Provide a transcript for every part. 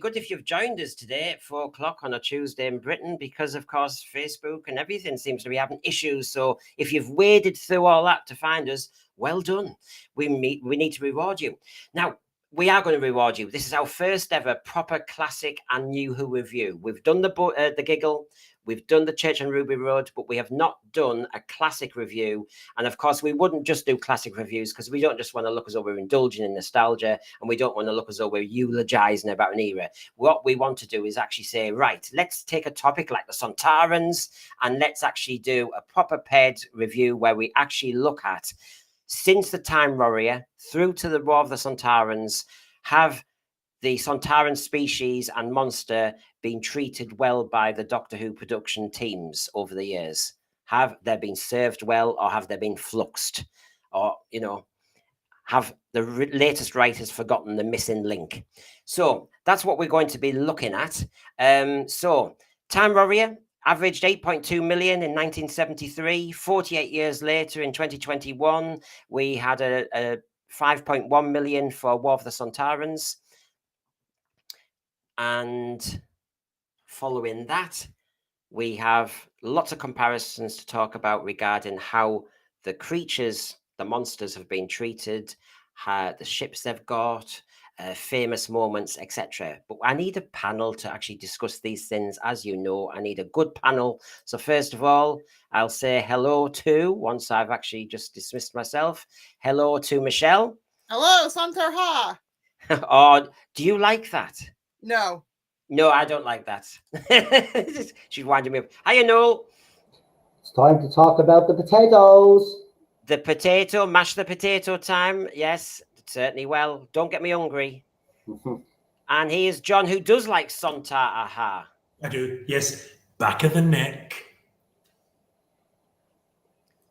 good if you've joined us today at 4 o'clock on a Tuesday in Britain, because, of course, Facebook and everything seems to be having issues. So if you've waded through all that to find us, well done. We need to reward you. Now, we are going to reward you. This is our first ever proper classic and NuWho review. We've done the Giggle. We've done the Church on Ruby Road, but we have not done a classic review. And of course, we wouldn't just do classic reviews because we don't just want to look as though we're indulging in nostalgia, and we don't want to look as though we're eulogizing about an era. What we want to do is actually say, right, let's take a topic like the Sontarans and let's actually do a proper paired review where we actually look at, since the Time Warrior through to the War of the Sontarans, have the Sontaran species and monster been treated well by the Doctor Who production teams over the years? Have they been served well, or have they been fluxed? Or, you know, have the latest writers forgotten the missing link? So that's what we're going to be looking at. So Time Warrior averaged 8.2 million in 1973. 48 years later, in 2021, we had a 5.1 million for War of the Sontarans. And following that, we have lots of comparisons to talk about regarding how the creatures, the monsters, have been treated, the ships they've got, famous moments, etc. But I need a panel to actually discuss these things. As you know, I need a good panel. So first of all, I'll say hello to, once I've actually just dismissed myself, hello to Michelle. Hello, Sontarha. Or do you like that? No. No, I don't like that. She's winding me up. Hiya, Noel. It's time to talk about the potatoes. The potato, mash the potato time. Yes, certainly. Well, don't get me hungry. And here's John, who does like Sontarha. I do, yes. Back of the neck.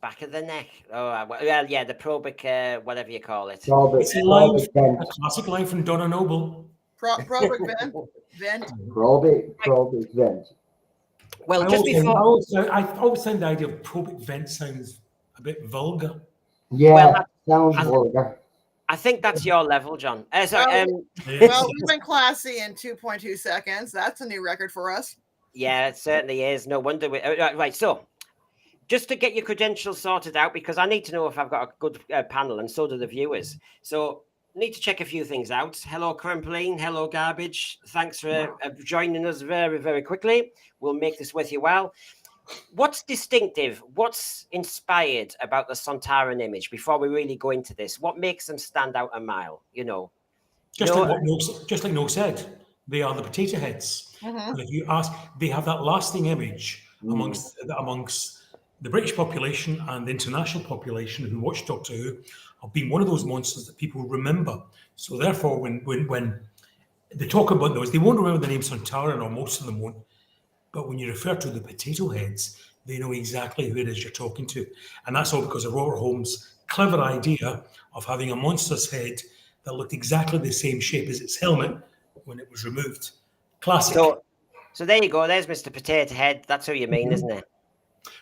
Back of the neck. Oh, well, yeah, the probic, whatever you call it. It's a classic line from Donna Noble. Probic vent. Probic vent. Well, I always find the idea of probic vent sounds a bit vulgar. Yeah, well, sounds vulgar. I think that's your level, John. Well, we've been classy in 2.2 seconds. That's a new record for us. Yeah, it certainly is. No wonder. Right, so just to get your credentials sorted out, because I need to know if I've got a good panel, and so do the viewers. So need to check a few things out. Hello, Crumpling. Hello, Garbage. Thanks for joining us very, very quickly. We'll make this worth your while. What's distinctive? What's inspired about the Sontaran image before we really go into this? What makes them stand out a mile? You know, just like Noel said, they are the potato heads. And if you ask, they have that lasting image amongst the British population and the international population who watch Doctor Who of being one of those monsters that people remember. So therefore, when they talk about those, they won't remember the name Sontaran, or most of them won't. But when you refer to the potato heads, they know exactly who it is you're talking to. And that's all because of Robert Holmes' clever idea of having a monster's head that looked exactly the same shape as its helmet when it was removed. Classic. So there you go. There's Mr. Potato Head. That's who you mean, isn't it?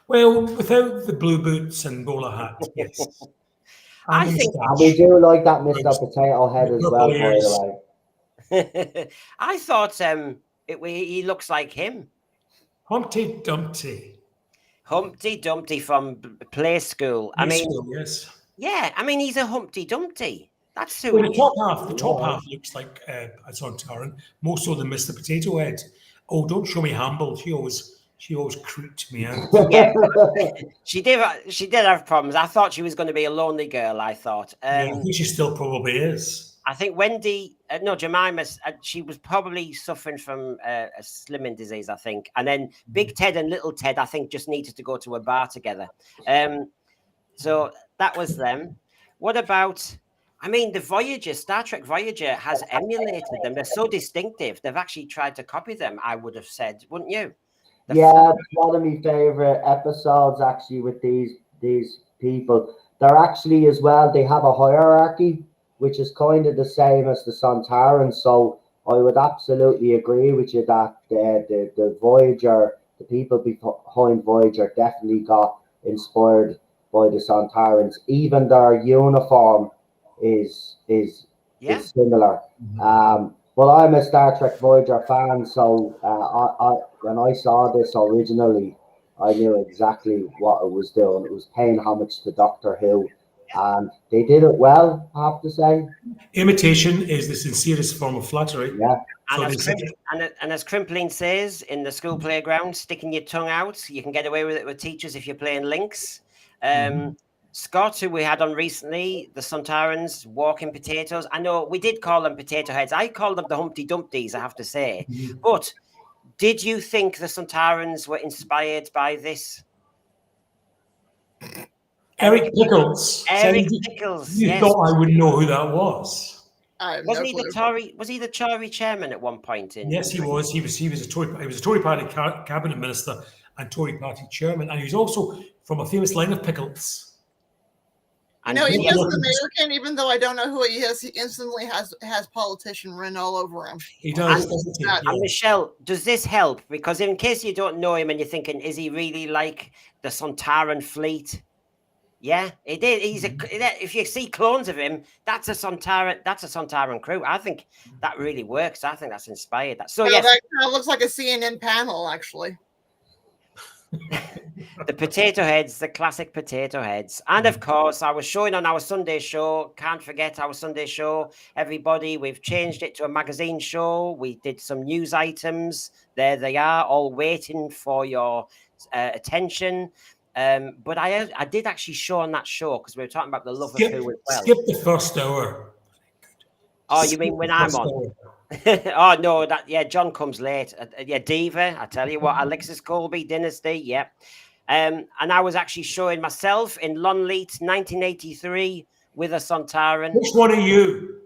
Well, without the blue boots and bowler hat, yes. I think we do like that Mr. Potato Head as well, by the way. I thought he looks like him. Humpty Dumpty. Humpty Dumpty from Play School. Yes. Yeah, I mean, he's a Humpty Dumpty. That's who. Well, the top half looks like a Sontaran, more so than Mr. Potato Head. Oh, don't show me Hamble. She always creeped me out. Yeah, she did have problems. I thought she was going to be a lonely girl. I thought. Yeah, I think she still probably is. I think Jemima, she was probably suffering from a slimming disease, I think. And then Big Ted and Little Ted, I think, just needed to go to a bar together. So that was them. What about, the Voyager, Star Trek Voyager has emulated them. They're so distinctive. They've actually tried to copy them, I would have said, wouldn't you? Yeah, it's one of my favorite episodes, actually, with these people. They're actually, as well, they have a hierarchy, which is kind of the same as the Sontarans. So I would absolutely agree with you that the Voyager, the people behind Voyager definitely got inspired by the Sontarans. Even their uniform is similar. But Well, I'm a Star Trek Voyager fan, so when I saw this originally, I knew exactly what it was doing. It was paying homage to Doctor Who, and they did it well, I have to say. Imitation is the sincerest form of flattery. Yeah. So And they as, said, and as Crimpling says in the school playground, sticking your tongue out, you can get away with it with teachers if you're playing links. Scott, who we had on recently, the Sontarans, walking potatoes. I know we did call them potato heads. I called them the Humpty Dumptys, I have to say. But did you think the Sontarans were inspired by this? Eric Pickles. Eric Pickles, You yes. thought I would know who that was. I have Wasn't no he clue. the Tory? Was he the Tory chairman at one point? Yes, he was. He was a Tory. He was a Tory Party cabinet minister and Tory Party chairman, and he was also from a famous line of Pickles. You know, he is an American, even though I don't know who he is. He instantly has politician written all over him. He does, doesn't he? Yeah. And Michelle, does this help? Because in case you don't know him and you're thinking, is he really like the Sontaran fleet? Yeah, he did. He's if you see clones of him, that's a Sontaran crew. I think that really works. I think that's inspired that. So yes, that kind of looks like a CNN panel, actually. the potato heads, the classic potato heads. And of course, I was showing on our Sunday show. Can't forget our Sunday show, everybody. We've changed it to a magazine show. We did some news items. There they are, all waiting for your attention. But I did actually show on that show because we were talking about the love of who as well. Skip the first hour. Oh, you mean when I'm on? Oh no, John comes late. Diva. I tell you what, Alexis Colby Dynasty. Yeah. And I was actually showing myself in Lonleat 1983 with a Sontaran. Which one are you?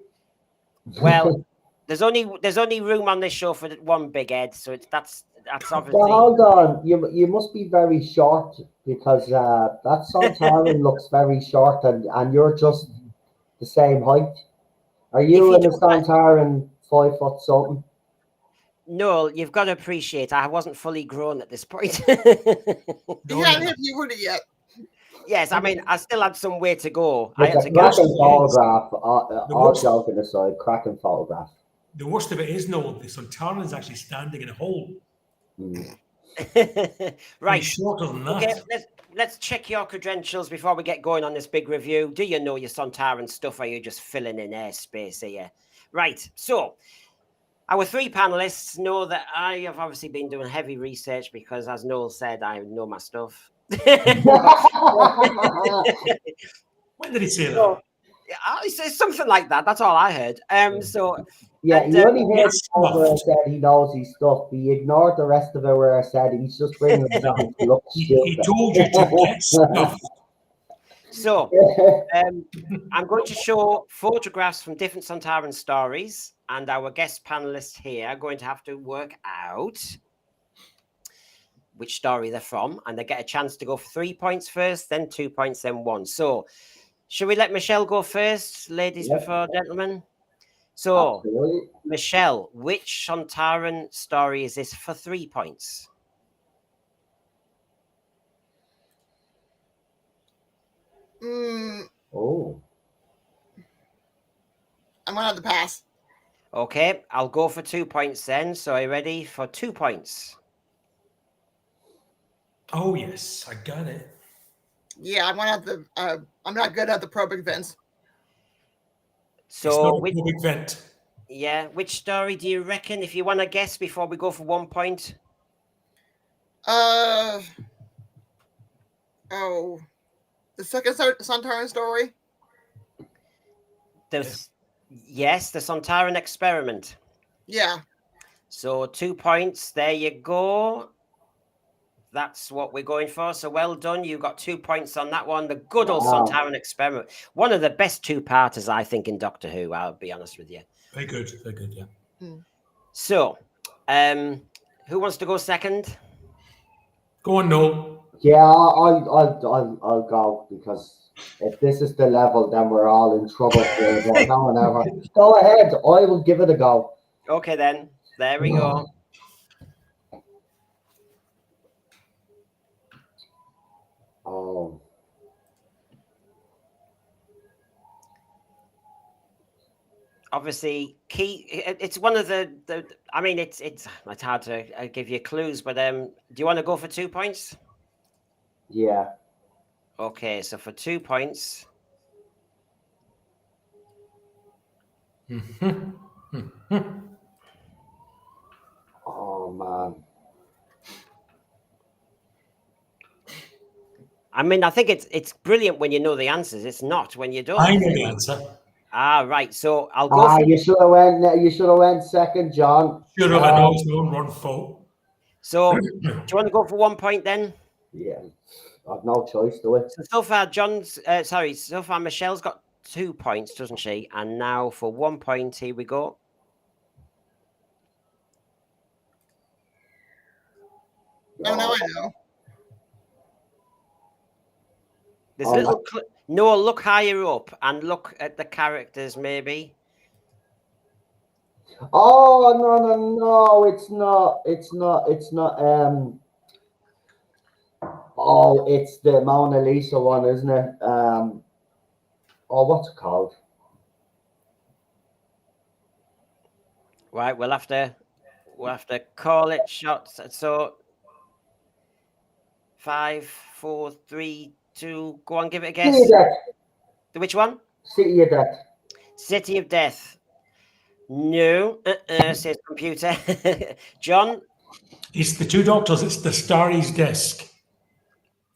Well, there's only room on this show for one big head, so that's obviously. Well, hold on, you must be very short because that Sontaran looks very short, and you're just the same height. Are you in a Sontaran 5 foot something? No, you've got to appreciate I wasn't fully grown at this point. You hadn't hit puberty yet. Yes, I mean, I still had some way to go. It's I had a to cracking photograph. All joking aside, cracking photograph. The worst of it is, no, the Sontaran is actually standing in a hole. Right. He's shorter than that. Okay, let's check your credentials before we get going on this big review. Do you know your Sontaran stuff, or are you just filling in airspace here? Right, so our three panelists know that I have obviously been doing heavy research because, as Noel said, I know my stuff. When did he say that? It's something like that. That's all I heard. You only heard where I said he knows his stuff. He ignored the rest of it where I said he's just bringing it down to look stupid. He told you to get stuff. So, I'm going to show photographs from different Sontaran stories, and our guest panelists here are going to have to work out which story they're from, and they get a chance to go for 3 points first, then 2 points, then 1. So, should we let Michelle go first, ladies before gentlemen? So, absolutely. Michelle, which Sontaran story is this for 3 points? Oh. I'm going to have to pass. Okay, I'll go for 2 points then. So, are you ready for 2 points? Oh, yes, I got it. Yeah, I'm going to have to, I'm not good at the probing vents. So, which vent? Yeah, which story do you reckon? If you want to guess before we go for 1 point. The second Sontaran story. Yes, the Sontaran experiment. Yeah. So 2 points. There you go. That's what we're going for. So well done. You got 2 points on that one. The good old Sontaran experiment. One of the best two-parters, I think, in Doctor Who. I'll be honest with you. Very good, yeah. So, who wants to go second? Go on, Noel. Yeah, I'll go, because if this is the level, then we're all in trouble. Go ahead. I will give it a go. Okay, then. There we go. Oh. obviously key. It's one of the. I mean, it's hard to give you clues, but do you want to go for 2 points? Yeah. Okay, so for 2 points. Oh man. I mean, I think it's brilliant when you know the answers. It's not when you don't. I know the answer. Ah, right. So I'll go. You should have went. You should have went second, John. Should have. I know it's my own run fault. So do you want to go for 1 point then? Yeah, I've no choice, do it. So far, so far Michelle's got 2 points, doesn't she? And now for 1 point, here we go. Oh, no, I know. There's a little. No, look higher up and look at the characters, maybe. Oh no! It's not. Oh, it's the Mona Lisa one, isn't it? Oh, what's it called? Right, we'll have to call it shots. So 5, 4, 3, 2. Go on, give it a guess. City of Death. Which one? City of Death. City of Death. No, says computer. John? It's the 2 doctors. It's the Starry's desk.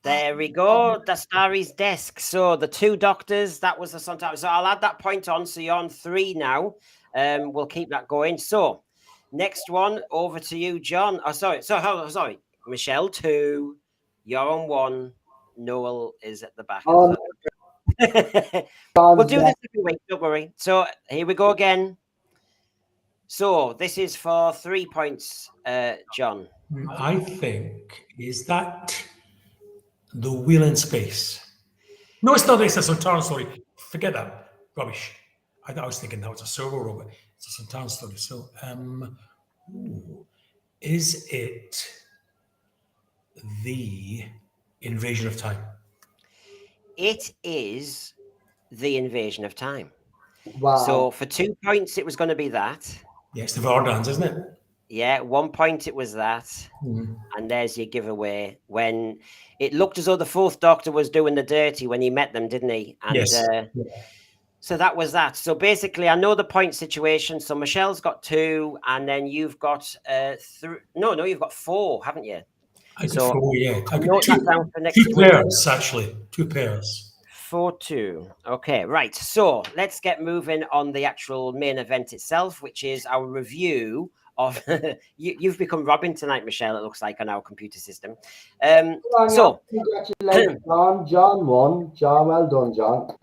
There we go. The Starry's desk. So the 2 doctors, that was the Sontarans. So I'll add that point on. So you're on 3 now. We'll keep that going. So next one, over to you, John. Oh, sorry. Michelle, 2. You're on 1. Noel is at the back. Oh, we'll do this every week, don't worry. So here we go again. So this is for 3 points, John. I think, is that the Wheel in Space? No, it's not. It's a Sontaran story. Forget that. Rubbish. I was thinking that was a servo robot. It's a Sontaran story. So, is it the Invasion of Time? It is the Invasion of Time. Wow. So for 2 points, it was going to be that. Yes, the Vardans, isn't it? Yeah, 1 point it was that. Mm. And there's your giveaway. When it looked as though the 4th Doctor was doing the dirty when he met them, didn't he? And, yes. So that was that. So basically, I know the point situation. So Michelle's got 2, and then you've got 3. No, you've got 4, haven't you? I got 4, yeah. I note that down for next 2 pairs, actually. 2 pairs. 4-2. Okay, right. So let's get moving on the actual main event itself, which is our review of. You've become Robin tonight, Michelle. It looks like on our computer system. So congratulations, John. John won. John, well done, John.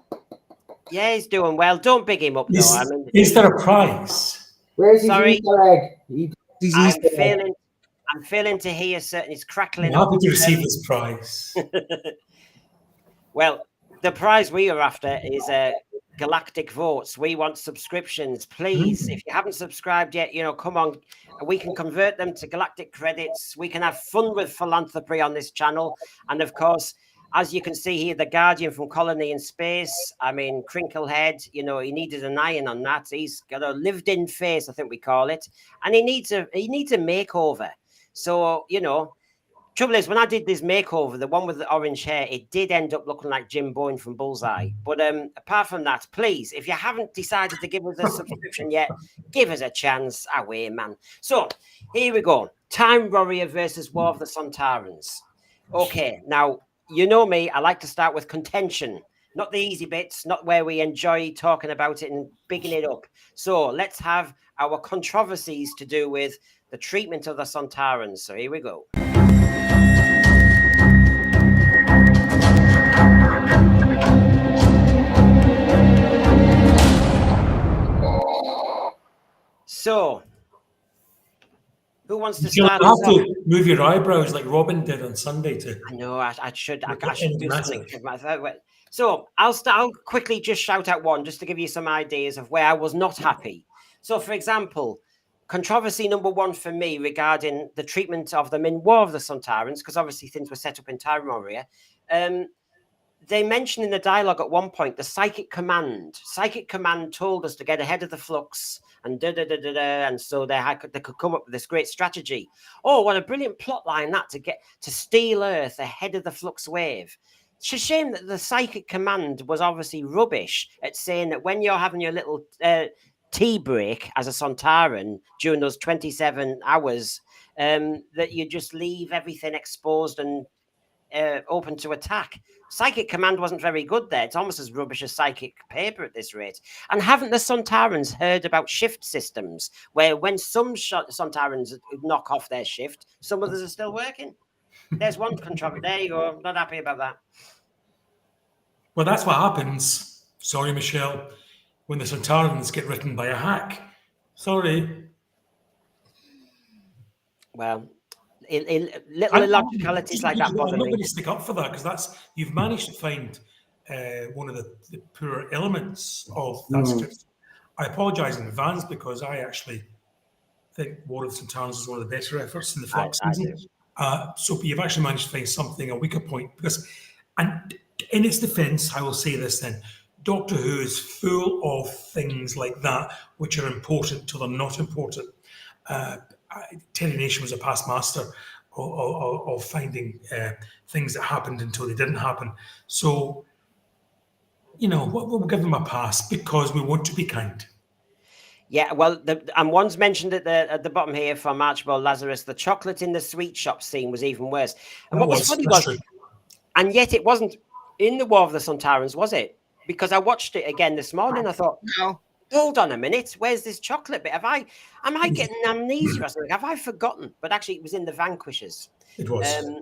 Yeah, he's doing well. Don't big him up, though. I mean, is there a prize? Where's his Easter egg? I'm failing to hear certain. It's crackling. I'm happy to receive this prize. Well, the prize we are after is galactic votes. We want subscriptions, please. If you haven't subscribed yet, come on. We can convert them to galactic credits. We can have fun with philanthropy on this channel. And of course, as you can see here, the Guardian from Colony in Space. I mean, Crinklehead, he needed an iron on that. He's got a lived-in face, I think we call it. And he needs a makeover. So, trouble is, when I did this makeover, the one with the orange hair, it did end up looking like Jim Boyne from Bullseye. But apart from that, please, if you haven't decided to give us a subscription yet, give us a chance. Away, man. So here we go. Time Warrior versus War of the Sontarans. Okay, now, you know me. I like to start with contention. Not the easy bits, not where we enjoy talking about it and bigging it up. So let's have our controversies to do with the treatment of the Sontarans. So here we go. So, who wants to start? You have to move your eyebrows like Robin did on Sunday too. I know. I should do something. So I'll quickly just shout out one just to give you some ideas of where I was not happy. So, for example, controversy number 1 for me regarding the treatment of them in War of the Sontarans, because obviously things were set up in Time Warrior. they mentioned in the dialogue at one point the psychic command. Psychic command told us to get ahead of the flux and and so they could come up with this great strategy. Oh, what a brilliant plot line that to steal Earth ahead of the flux wave. It's a shame that the psychic command was obviously rubbish at saying that when you're having your little tea break as a Sontaran during those 27 hours, that you just leave everything exposed and open to attack. Psychic command wasn't very good there. It's almost as rubbish as psychic paper at this rate. And haven't the Sontarans heard about shift systems, where when some Sontarans knock off their shift, some others are still working? There's one controversy. There you go. Not happy about that. Well, that's what happens. Sorry, Michelle. When the Sontarans get written by a hack. Sorry. Well, little illogicalities like that bother me. I'm not going to stick up for that, because you've managed to find one of the poorer elements of that script. I apologise in advance, because I actually think War of the Sontarans is one of the better efforts in the Flux season. So you've actually managed to find something, a weaker point, and in its defence, I will say this then: Doctor Who is full of things like that which are important till they're not important. Terry Nation was a past master of finding things that happened until they didn't happen. So, we'll give them a pass because we want to be kind. Yeah, well, and one's mentioned at the bottom here from Archibald Lazarus, the chocolate in the sweet shop scene was even worse. And what was funny was, and yet it wasn't in the War of the Sontarans, was it? Because I watched it again this morning. I thought, no. Hold on a minute. Where's this chocolate bit? Am I getting amnesia or something? Have I forgotten? But actually, it was in the Vanquishers. It was.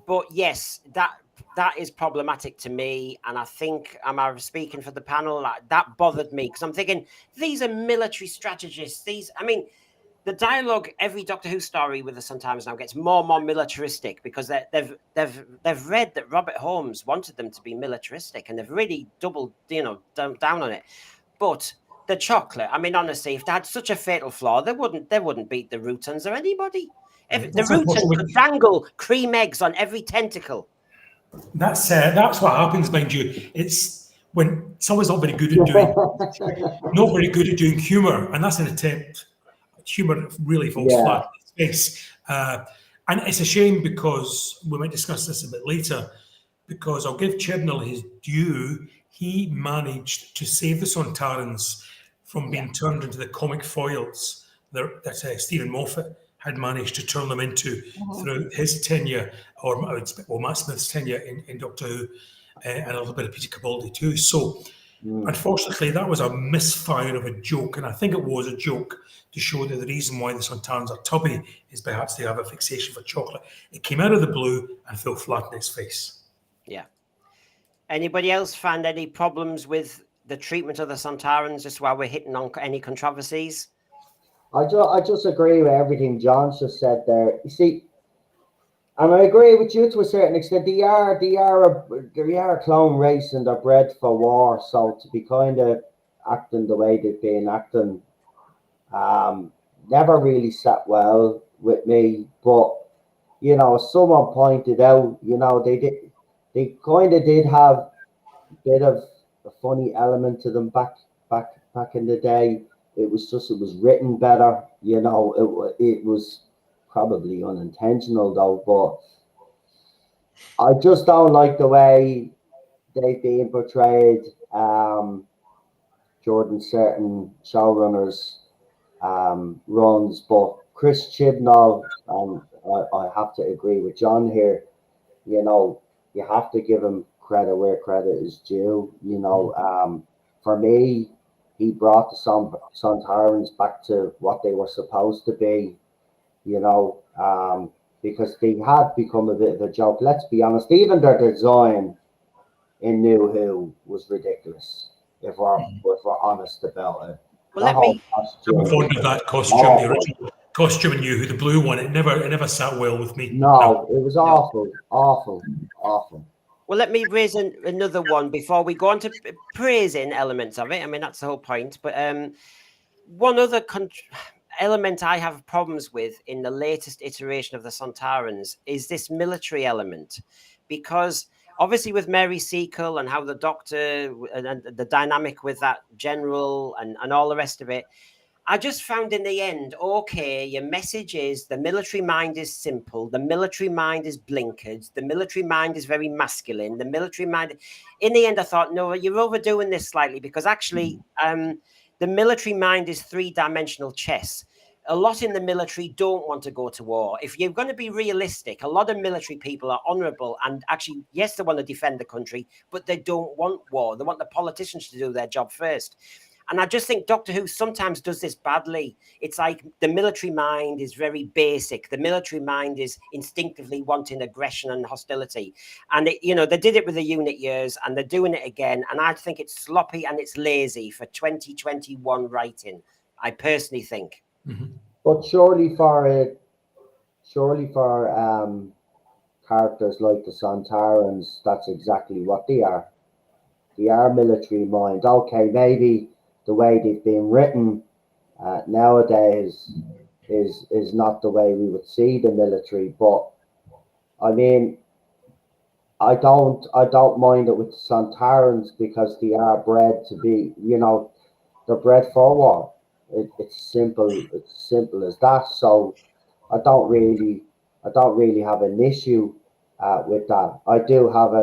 But yes, that is problematic to me. And I think, am I speaking for the panel? That bothered me, because I'm thinking these are military strategists. The dialogue, every Doctor Who story with the Sontarans now gets more and more militaristic, because they've read that Robert Holmes wanted them to be militaristic, and they've really doubled down on it. But the chocolate, honestly, if they had such a fatal flaw, they wouldn't beat the Rutans or anybody. If the Rutan could dangle cream eggs on every tentacle. That's what happens, mind you. It's when someone's not very good at doing humour, and that's an attempt. Humour really falls flat in its face. And it's a shame, because we might discuss this a bit later, because I'll give Chibnall his due. He managed to save the Sontarans from being turned into the comic foils that Stephen Moffat had managed to turn them into through his tenure, or Matt Smith's tenure in Doctor Who, and a little bit of Peter Capaldi too. So, unfortunately, that was a misfire of a joke, and I think it was a joke to show that the reason why the Sontarans are tubby is perhaps they have a fixation for chocolate. It came out of the blue and fell flat in its face. Yeah. Anybody else find any problems with the treatment of the Sontarans, just while we're hitting on any controversies? I just agree with everything John's just said there. You see, and I agree with you to a certain extent. They are a clone race, and they're bred for war. So to be kind of acting the way they've been acting, never really sat well with me. But someone pointed out, they kind of did have a bit of a funny element to them back in the day. It was written better, it was probably unintentional though, but I just don't like the way they've been portrayed during certain showrunners runs. But Chris Chibnall, I have to agree with John here, you have to give him credit where credit is due. For me, he brought the Sontarans back to what they were supposed to be, because they had become a bit of a joke. Let's be honest, even their design in NuWho was ridiculous, if we're honest about it. Well, let me. I'm fond of that costume, the original costume in NuWho, the blue one. It never sat well with me. No, it was awful. Well, let me raise another one before we go on to praising elements of it. That's the whole point. But one other element I have problems with in the latest iteration of the Sontarans is this military element, because obviously with Mary Seacole and how the Doctor and the dynamic with that general and all the rest of it, I just found in the end, okay, your message is the military mind is simple, the military mind is blinkered, the military mind is very masculine, the military mind. In the end, I thought, no, you're overdoing this slightly, because actually, the military mind is three-dimensional chess. A lot in the military don't want to go to war. If you're going to be realistic, a lot of military people are honorable and actually, yes, they want to defend the country, but they don't want war. They want the politicians to do their job first. And I just think Doctor Who sometimes does this badly. It's like the military mind is very basic. The military mind is instinctively wanting aggression and hostility. And, they did it with the unit years and they're doing it again. And I think it's sloppy and it's lazy for 2021 writing, I personally think. Mm-hmm. But surely for characters like the Sontarans, that's exactly what they are. They are military mind. Okay, maybe the way they've been written nowadays is not the way we would see the military. But I mean, I don't mind it with the Sontarans, because they are bred to be, they're bred for war. It's simple as that. So I don't really have an issue with that. I do have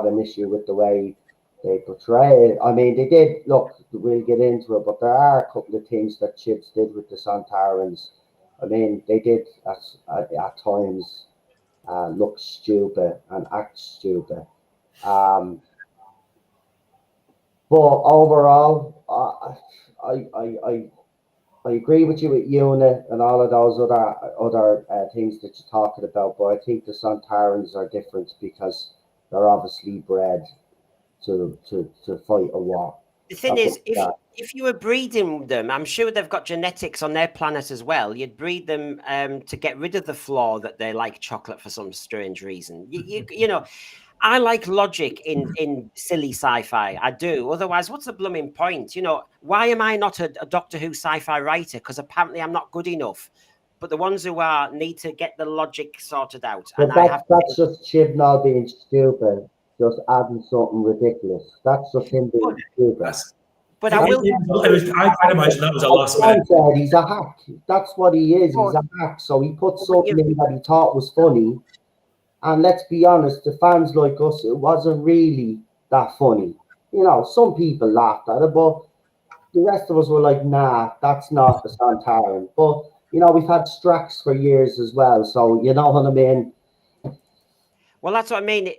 an issue with the way they portray it. I mean, they did, look, we'll get into it, but there are a couple of things that Chips did with the Sontarans. I mean, they did at times look stupid and act stupid. But overall, I agree with you with UNIT and all of those other things that you're talking about, but I think the Sontarans are different because they're obviously bred to fight a war. The thing is, if you were breeding them, I'm sure they've got genetics on their planet as well. You'd breed them to get rid of the flaw that they like chocolate for some strange reason. I like logic in silly sci-fi. I do. Otherwise, what's the blooming point? Why am I not a Doctor Who sci-fi writer? Because apparently I'm not good enough. But the ones who are need to get the logic sorted out. But that's just Chibnall being stupid, just adding something ridiculous. That's just him being stupid. But I can imagine that was a last minute. He's a hack. That's what he is. He's a hack. So he put something in that he thought was funny. And let's be honest, the fans like us, it wasn't really that funny. Some people laughed at it, but the rest of us were like, nah, that's not the Sontaran. But, we've had Strax for years as well, so you know what I mean? Well, that's what I mean.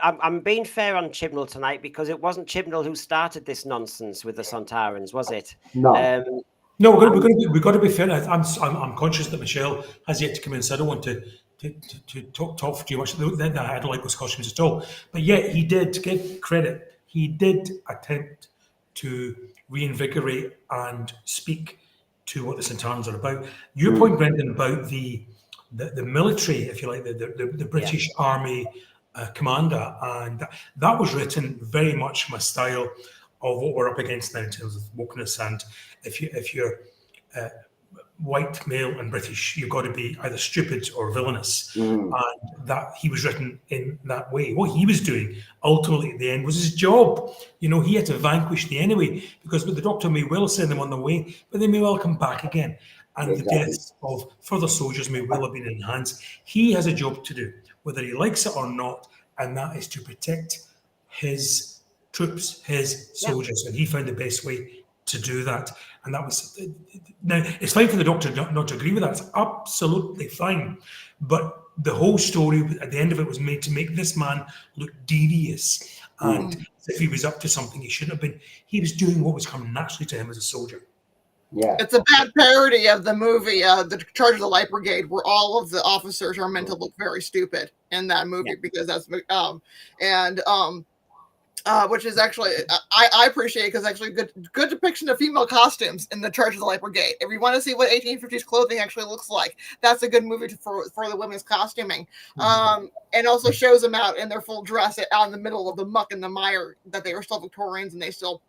I'm being fair on Chibnall tonight, because it wasn't Chibnall who started this nonsense with the Sontarans, was it? No. No, we've got to be fair. I'm conscious that Michelle has yet to come in, so I don't want to talk too much. I don't like those costumes at all. But yeah, he did, to give credit, he did attempt to reinvigorate and speak to what the Sontarans are about. Your point, Brendan, about the military, if you like, the British Army commander, and that was written very much my style of what we're up against now in terms of wokeness. And if you're white, male, and British, you've got to be either stupid or villainous. And that he was written in that way. What he was doing ultimately at the end was his job. He had to vanquish the enemy, because with the Doctor may well send them on the way, but they may well come back again. And the deaths of further soldiers may well have been in hands. He has a job to do, whether he likes it or not, and that is to protect his troops, his soldiers. And he found the best way to do that. And that was, now it's fine for the Doctor not to agree with that. It's absolutely fine. But the whole story at the end of it was made to make this man look devious. And as if he was up to something he shouldn't have been. He was doing what was coming naturally to him as a soldier. Yeah, it's a bad parody of the movie, The Charge of the Light Brigade, where all of the officers are meant to look very stupid in that movie, because that's which is actually I appreciate it, because actually good depiction of female costumes in The Charge of the Light Brigade. If you want to see what 1850s clothing actually looks like, that's a good movie for the women's costuming, and also shows them out in their full dress out in the middle of the muck and the mire, that they were still Victorians and they still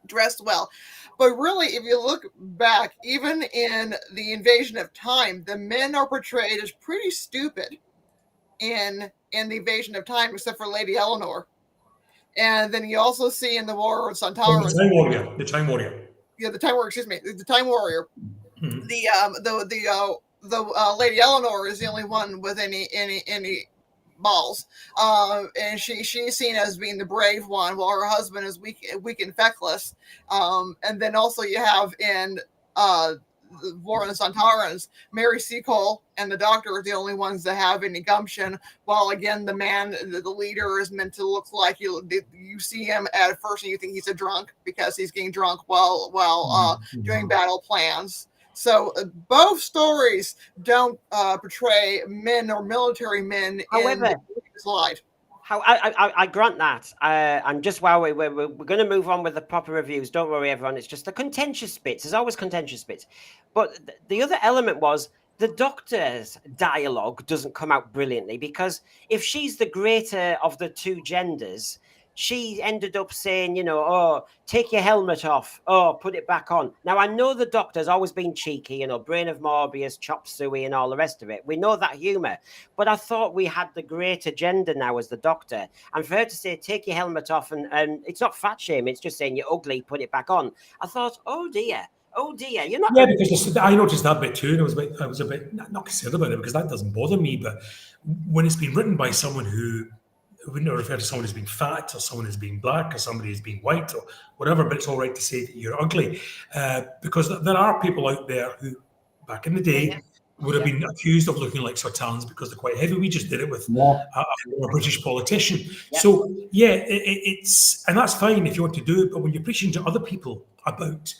dressed well. But really, if you look back, even in the Invasion of Time, the men are portrayed as pretty stupid in in the Invasion of Time, except for Lady Eleanor. And then you also see in the War of Sontarans, the Time Warrior. The Time Warrior. Yeah, the Time Warrior. Excuse me, the Time Warrior. Mm-hmm. The Lady Eleanor is the only one with any balls, and she's seen as being the brave one, while her husband is weak and feckless. And then also you have in the War of the Sontarans, Mary Seacole and the Doctor are the only ones that have any gumption. While again, the man, the leader, is meant to look like you see him at first and you think he's a drunk because he's getting drunk while doing battle plans. So both stories don't portray men or military men in the slide. I grant that. And just while we're going to move on with the proper reviews, don't worry, everyone. It's just the contentious bits. There's always contentious bits. But the other element was the Doctor's dialogue doesn't come out brilliantly, because if she's the greater of the two genders, she ended up saying, oh, take your helmet off. Oh, put it back on. Now, I know the Doctor's always been cheeky, Brain of Morbius, chop suey and all the rest of it. We know that humour. But I thought we had the greater gender now as the Doctor. And for her to say, take your helmet off, and it's not fat shame, it's just saying you're ugly, put it back on. I thought, oh dear, you're not. Yeah, because I noticed that bit too, and I was a bit not concerned about it, because that doesn't bother me. But when it's been written by someone who wouldn't refer to someone as being fat, or someone as being black, or somebody as being white, or whatever, but it's all right to say that you're ugly, because there are people out there who, back in the day, would have been accused of looking like Sontarans because they're quite heavy. We just did it with a British politician. Yeah. So it's and that's fine if you want to do it, but when you're preaching to other people about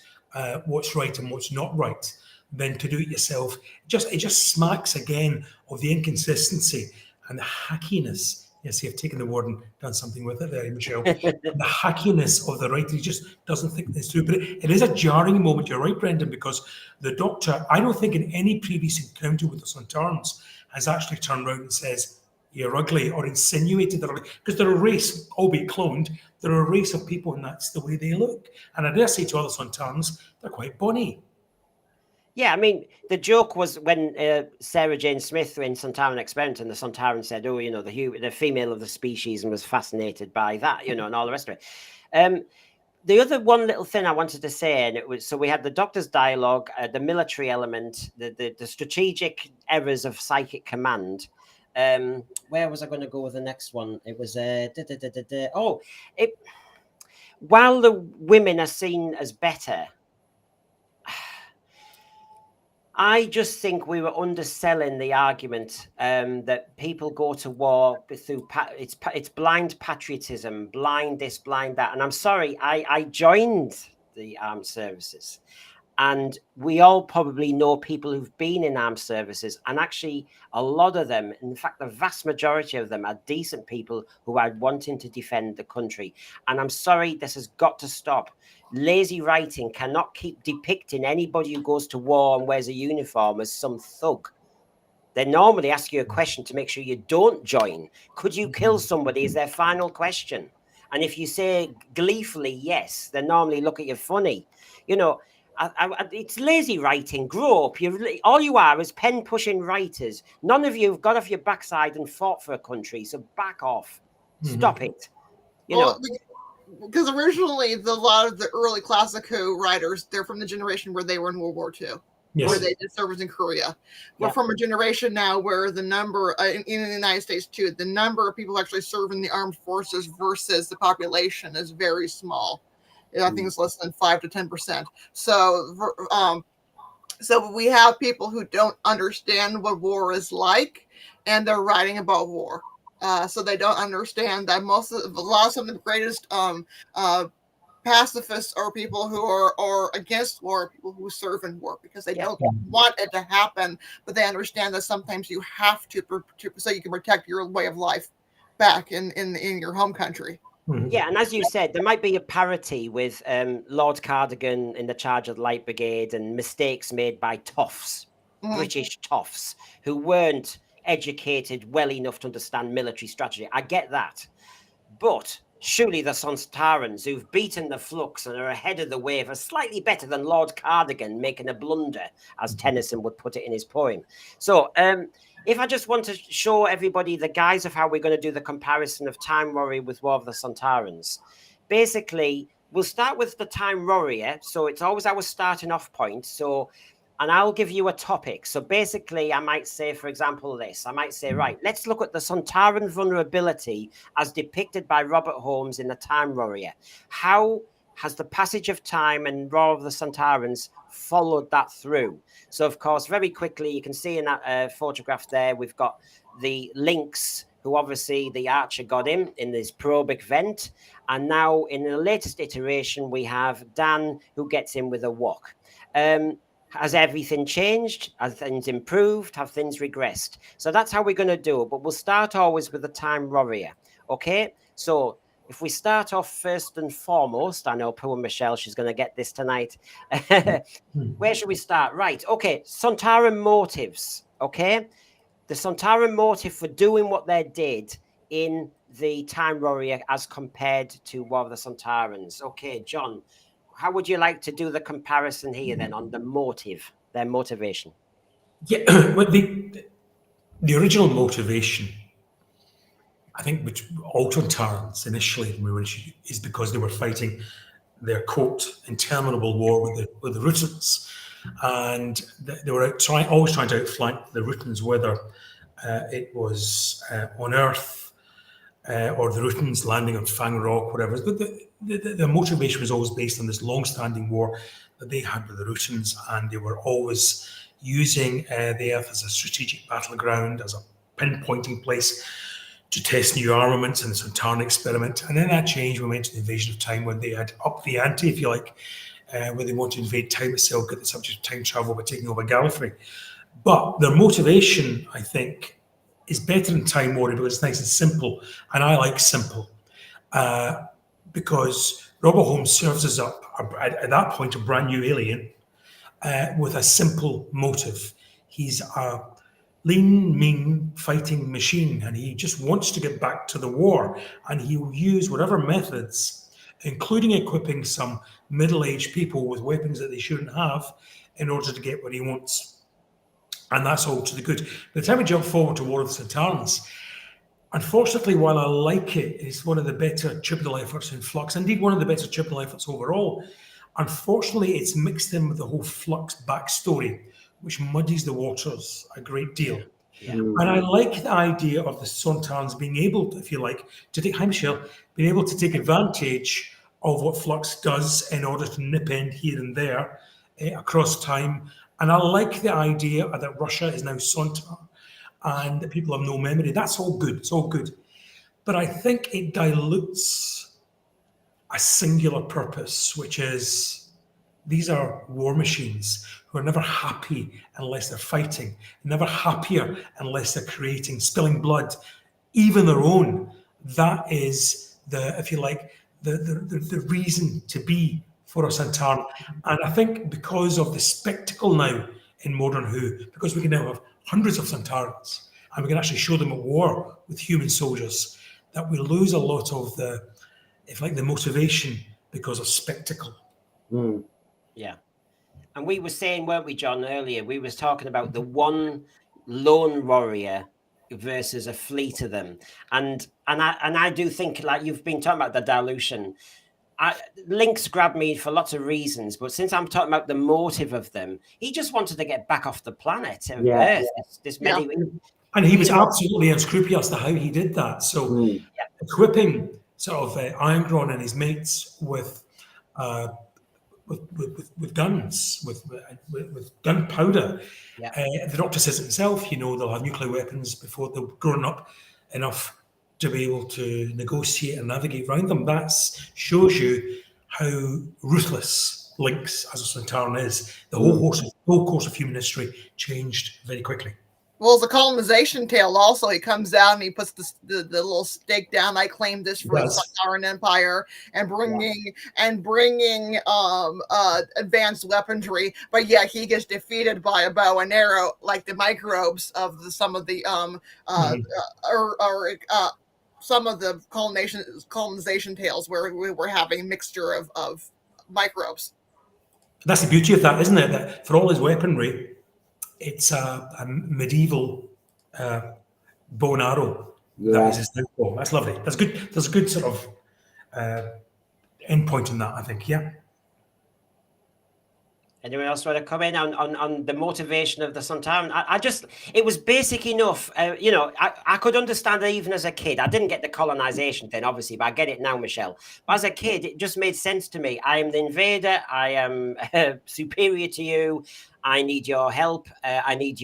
what's right and what's not right, then to do it yourself, it just smacks again of the inconsistency and the hackiness. Yes, you've taken the word and done something with it there, Michelle. The hackiness of the writer, he just doesn't think this through. But it is a jarring moment. You're right, Brendan, because the Doctor, I don't think in any previous encounter with the Sontarans has actually turned around and says, you're ugly, or insinuated they're ugly. Because they're a race, albeit cloned, they're a race of people, and that's the way they look. And I dare say to other Sontarans, they're quite bonny. Yeah, I mean, the joke was when Sarah Jane Smith in Sontaran Experiment, and the Sontaran said, oh, the female of the species, and was fascinated by that, and all the rest of it. The other one little thing I wanted to say, and it was, so we had the Doctor's dialogue, the military element, the strategic errors of psychic command. Where was I going to go with the next one? It was, while the women are seen as better, I just think we were underselling the argument that people go to war through it's blind patriotism, blind this, blind that. And I'm sorry, I joined the armed services, and we all probably know people who've been in armed services, and actually a lot of them, in fact, the vast majority of them, are decent people who are wanting to defend the country. And I'm sorry, this has got to stop. Lazy writing cannot keep depicting anybody who goes to war and wears a uniform as some thug. They normally ask you a question to make sure you don't join. Could you kill somebody is their final question. And if you say gleefully yes, they normally look at you funny. It's lazy writing. Grow up. All you are is pen-pushing writers. None of you have got off your backside and fought for a country, so back off. Stop it. Because originally, a lot of the early Classic Who writers, they're from the generation where they were in World War II, where they did service in Korea. We're from a generation now where the number, in the United States too, the number of people actually serving the armed forces versus the population is very small. I think it's less than 5 to 10%. So we have people who don't understand what war is like, and they're writing about war. So they don't understand that a lot of some of the greatest pacifists are people who are against war, people who serve in war, because they don't want it to happen, but they understand that sometimes you have to so you can protect your way of life back in your home country. Yeah, and as you said, there might be a parity with Lord Cardigan in the charge of the Light Brigade, and mistakes made by toffs, British toffs, who weren't educated well enough to understand military strategy. I get that. But surely the Sontarans, who've beaten the flux and are ahead of the wave, are slightly better than Lord Cardigan making a blunder, as Tennyson would put it in his poem. So if I just want to show everybody the guise of how we're going to do the comparison of Time Warrior with War of the Sontarans, basically, we'll start with the Time Warrior. So it's always our starting off point. So, and I'll give you a topic. So basically, I might say, for example, this. I might say, right, let's look at the Sontaran vulnerability as depicted by Robert Holmes in the Time Warrior. How has the passage of time and War of the Sontarans followed that through? So, of course, very quickly, you can see in that photograph there, we've got the Lynx, who obviously the archer got him in this probic vent. And now in the latest iteration, we have Dan, who gets him with a wok. Has everything changed? Have things improved? Have things regressed? So that's how we're going to do it. But we'll start always with the Time Warrior. Okay? So if we start off first and foremost, I know poor Michelle, she's going to get this tonight. Where should we start? Right. Okay. Sontaran motives. Okay? The Sontaran motive for doing what they did in the Time Warrior as compared to War of the Sontarans. Okay, John, how would you like to do the comparison here then on the motive, their motivation? Yeah, but the original motivation, I think, which all Sontarans initially is because they were fighting their interminable war with the Rutans, and they were always trying to outflank the Rutans, whether it was on Earth or the Rutans landing on Fang Rock, whatever. But the motivation was always based on this long-standing war that they had with the Rutans, and they were always using the Earth as a strategic battleground, as a pinpointing place to test new armaments in the Sontaran experiment. And then that changed. We went to the Invasion of Time, when they had upped the ante, if you like, where they wanted to invade time itself, get the subject of time travel by taking over Gallifrey. But their motivation, I think, is better in Time Warrior because it's nice and simple. And I like simple because Robert Holmes serves us up, at that point, a brand new alien with a simple motive. He's a lean, mean fighting machine, and he just wants to get back to the war. And he will use whatever methods, including equipping some middle-aged people with weapons that they shouldn't have, in order to get what he wants. And that's all to the good. By the time we jump forward to War of the Sontarans, unfortunately, while I like it, it's one of the better tribunal efforts in Flux, indeed one of the better tribunal efforts overall. Unfortunately, it's mixed in with the whole Flux backstory, which muddies the waters a great deal. Yeah. And I like the idea of the Sontarans being able to, if you like, to take, hi Michelle, being able to take advantage of what Flux does in order to nip in here and there across time. And I like the idea that Russia is now Sontar and that people have no memory. That's all good. It's all good. But I think it dilutes a singular purpose, which is these are war machines who are never happy unless they're fighting, never happier unless they're creating, spilling blood, even their own. That is the, if you like, the reason to be for a Sontaran. And I think because of the spectacle now in modern Who, because we can now have hundreds of Sontarans and we can actually show them at war with human soldiers, that we lose a lot of the, if like, the motivation because of spectacle. Yeah. And we were saying, weren't we, John, earlier, we was talking about the one lone warrior versus a fleet of them. And I do think, like you've been talking about the dilution, Lynx grabbed me for lots of reasons, but since I'm talking about the motive of them, he just wanted to get back off the planet. And he was absolutely unscrupulous to how he did that. So equipping sort of Irongron and his mates with guns, with gunpowder. The Doctor says himself, they'll have nuclear weapons before they're grown up enough to be able to negotiate and navigate around them. That shows you how ruthless Lynx as a Sontaran is. The whole course of human history changed very quickly. Well, as a colonization tale, also he comes out and he puts the little stake down. I claim this for the Sontaran Empire, and bringing advanced weaponry. But yeah, he gets defeated by a bow and arrow, like the microbes of some of the some of the colonization tales where we were having a mixture of microbes. That's the beauty of that, isn't it? That for all his weaponry, it's a medieval bow and arrow. That is his downfall. That's lovely. That's good. There's a good sort of end point in that, I think. Yeah. Anyone else want to come in on the motivation of the Sontaran? I just, it was basic enough. You know, I could understand it even as a kid. I didn't get the colonization thing, obviously, but I get it now, Michelle. But as a kid, it just made sense to me. I am the invader. I am superior to you. I need your help. I need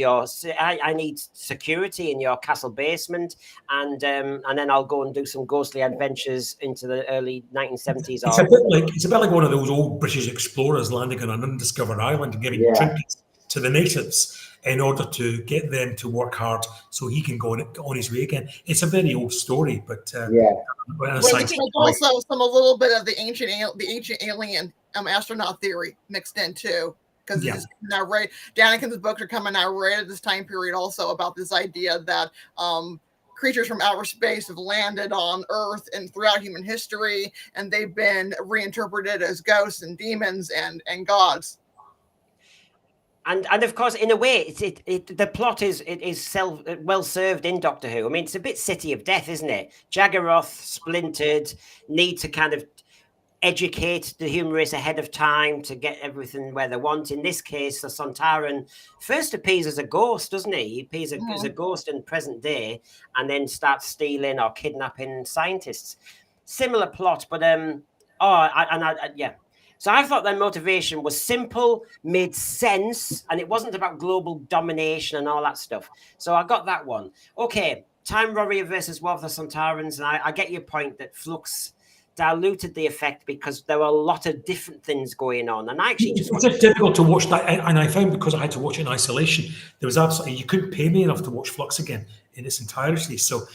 security in your castle basement, and then I'll go and do some ghostly adventures into the early 1970s. It's a bit like one of those old British explorers landing on an undiscovered island and giving trinkets to the natives in order to get them to work hard so he can go on his way again. It's a very old story, but also a little bit of the ancient alien astronaut theory mixed in too. Because this is now right. Daniken's books are coming out right at this time period also about this idea that creatures from outer space have landed on Earth and throughout human history, and they've been reinterpreted as ghosts and demons and gods. And of course, in a way, the plot is well served in Doctor Who. I mean, it's a bit City of Death, isn't it? Jaggeroth, splintered, need to kind of educate the human race ahead of time to get everything where they want. In this case, the Sontaran first appears as a ghost, doesn't he? He appears as a ghost in present day, and then starts stealing or kidnapping scientists. Similar plot, but So I thought their motivation was simple, made sense, and it wasn't about global domination and all that stuff. So I got that one. Okay, Time Warrior versus War of the Sontarans, and I get your point that Flux diluted the effect because there were a lot of different things going on, and I actually just it's difficult to watch that, and I found because I had to watch it in isolation, there was absolutely, you couldn't pay me enough to watch Flux again in its entirety, so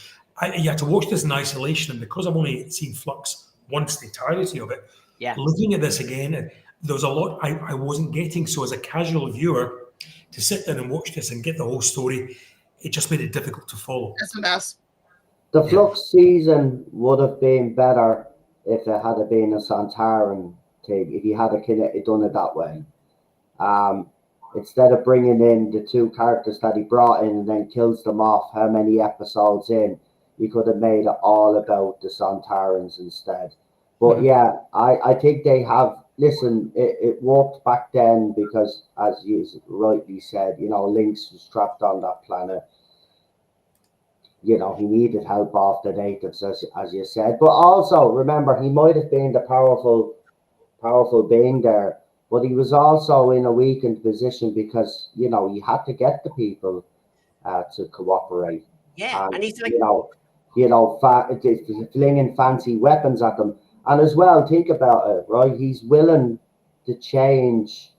you had to watch this in isolation, and because I've only seen Flux once, the entirety of it, looking at this again, there was a lot I wasn't getting, so as a casual viewer to sit down and watch this and get the whole story, it just made it difficult to follow. It's a mess. The Flux season would have been better if it had been a Sontaran thing, if you had done it that way. Instead of bringing in the two characters that he brought in and then kills them off how many episodes in, you could have made it all about the Sontarans instead. But I think they have, listen, it worked back then because, as you rightly said, you know, Lynx was trapped on that planet. You know, he needed help off the natives, as you said. But also, remember, he might have been the powerful being there, but he was also in a weakened position because, you know, he had to get the people to cooperate. Yeah, and he's like, flinging fancy weapons at them. And as well, think about it, right? He's willing to change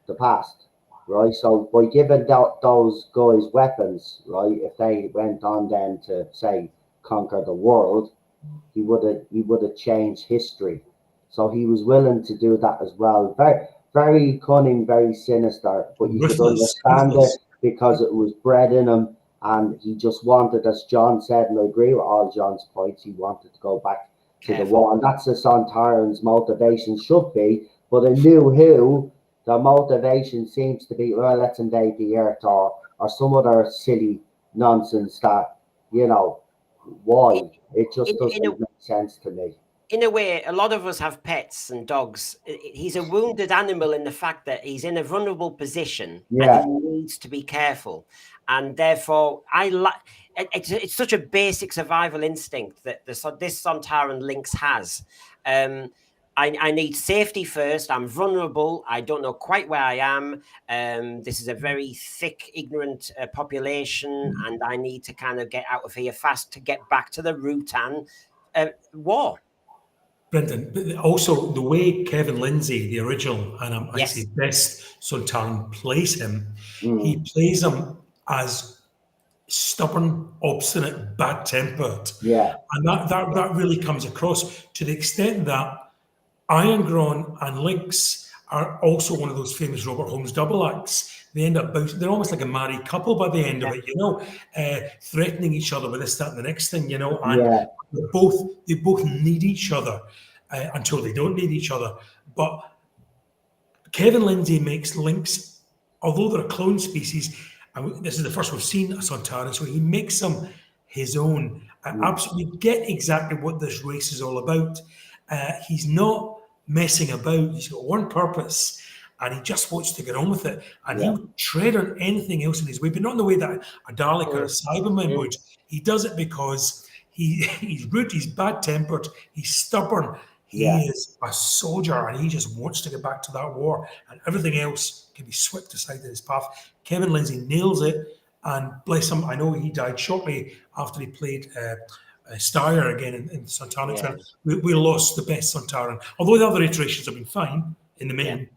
the past. Right, so by giving those guys weapons, right, if they went on then to say conquer the world, he would have changed history. So he was willing to do that as well. Very, very cunning, very sinister, but you could understand it because it was bred in him, and he just wanted, as John said, and I agree with all John's points, he wanted to go back to the war, and that's the Sontaran's motivation should be. But in NuWho, the motivation seems to be, well, let's invade the Earth or some other silly nonsense that, you know, why? It just doesn't make sense to me. In a way, a lot of us have pets and dogs. He's a wounded animal in the fact that he's in a vulnerable position and he needs to be careful. And therefore, it's such a basic survival instinct that this Sontaran Lynx has. I need safety first. I'm vulnerable. I don't know quite where I am. This is a very thick, ignorant population, and I need to kind of get out of here fast to get back to the Rutan war. Brendan, but also the way Kevin Lindsay, the original, and I say best Sontaran, plays him, he plays him as stubborn, obstinate, bad-tempered. Yeah. And that really comes across to the extent that Irongron and Lynx are also one of those famous Robert Holmes double acts. They end up they're almost like a married couple by the end of it, you know, threatening each other with this, that, and the next thing, you know, and they both need each other until they don't need each other. But Kevin Lindsay makes Lynx, although they're a clone species, and this is the first we've seen a Sontaran, so he makes them his own and absolutely get exactly what this race is all about. He's not messing about. He's got one purpose, and he just wants to get on with it. And he'll tread on anything else in his way, but not in the way that a Dalek or a Cyberman would. He does it because he's rude, he's bad-tempered, he's stubborn. He is a soldier, and he just wants to get back to that war, and everything else can be swept aside in his path. Kevin Lindsay nails it, and bless him, I know he died shortly after he played Steyer again in Sontaran. We lost the best Sontaran. Although the other iterations have been fine in the main,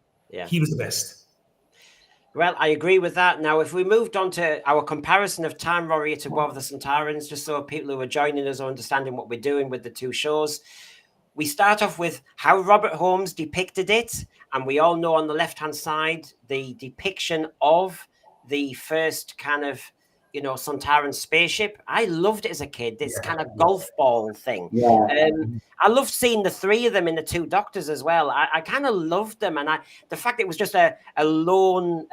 he was the best. Well, I agree with that. Now, if we moved on to our comparison of Time Warrior to War of the Sontarans, just so people who are joining us are understanding what we're doing with the two shows, we start off with how Robert Holmes depicted it. And we all know on the left-hand side, the depiction of the first kind of, Sontaran spaceship. I loved it as a kid, this kind of golf ball thing. I loved seeing the three of them in the two Doctors as well. I kind of loved them. And the fact it was just a lone,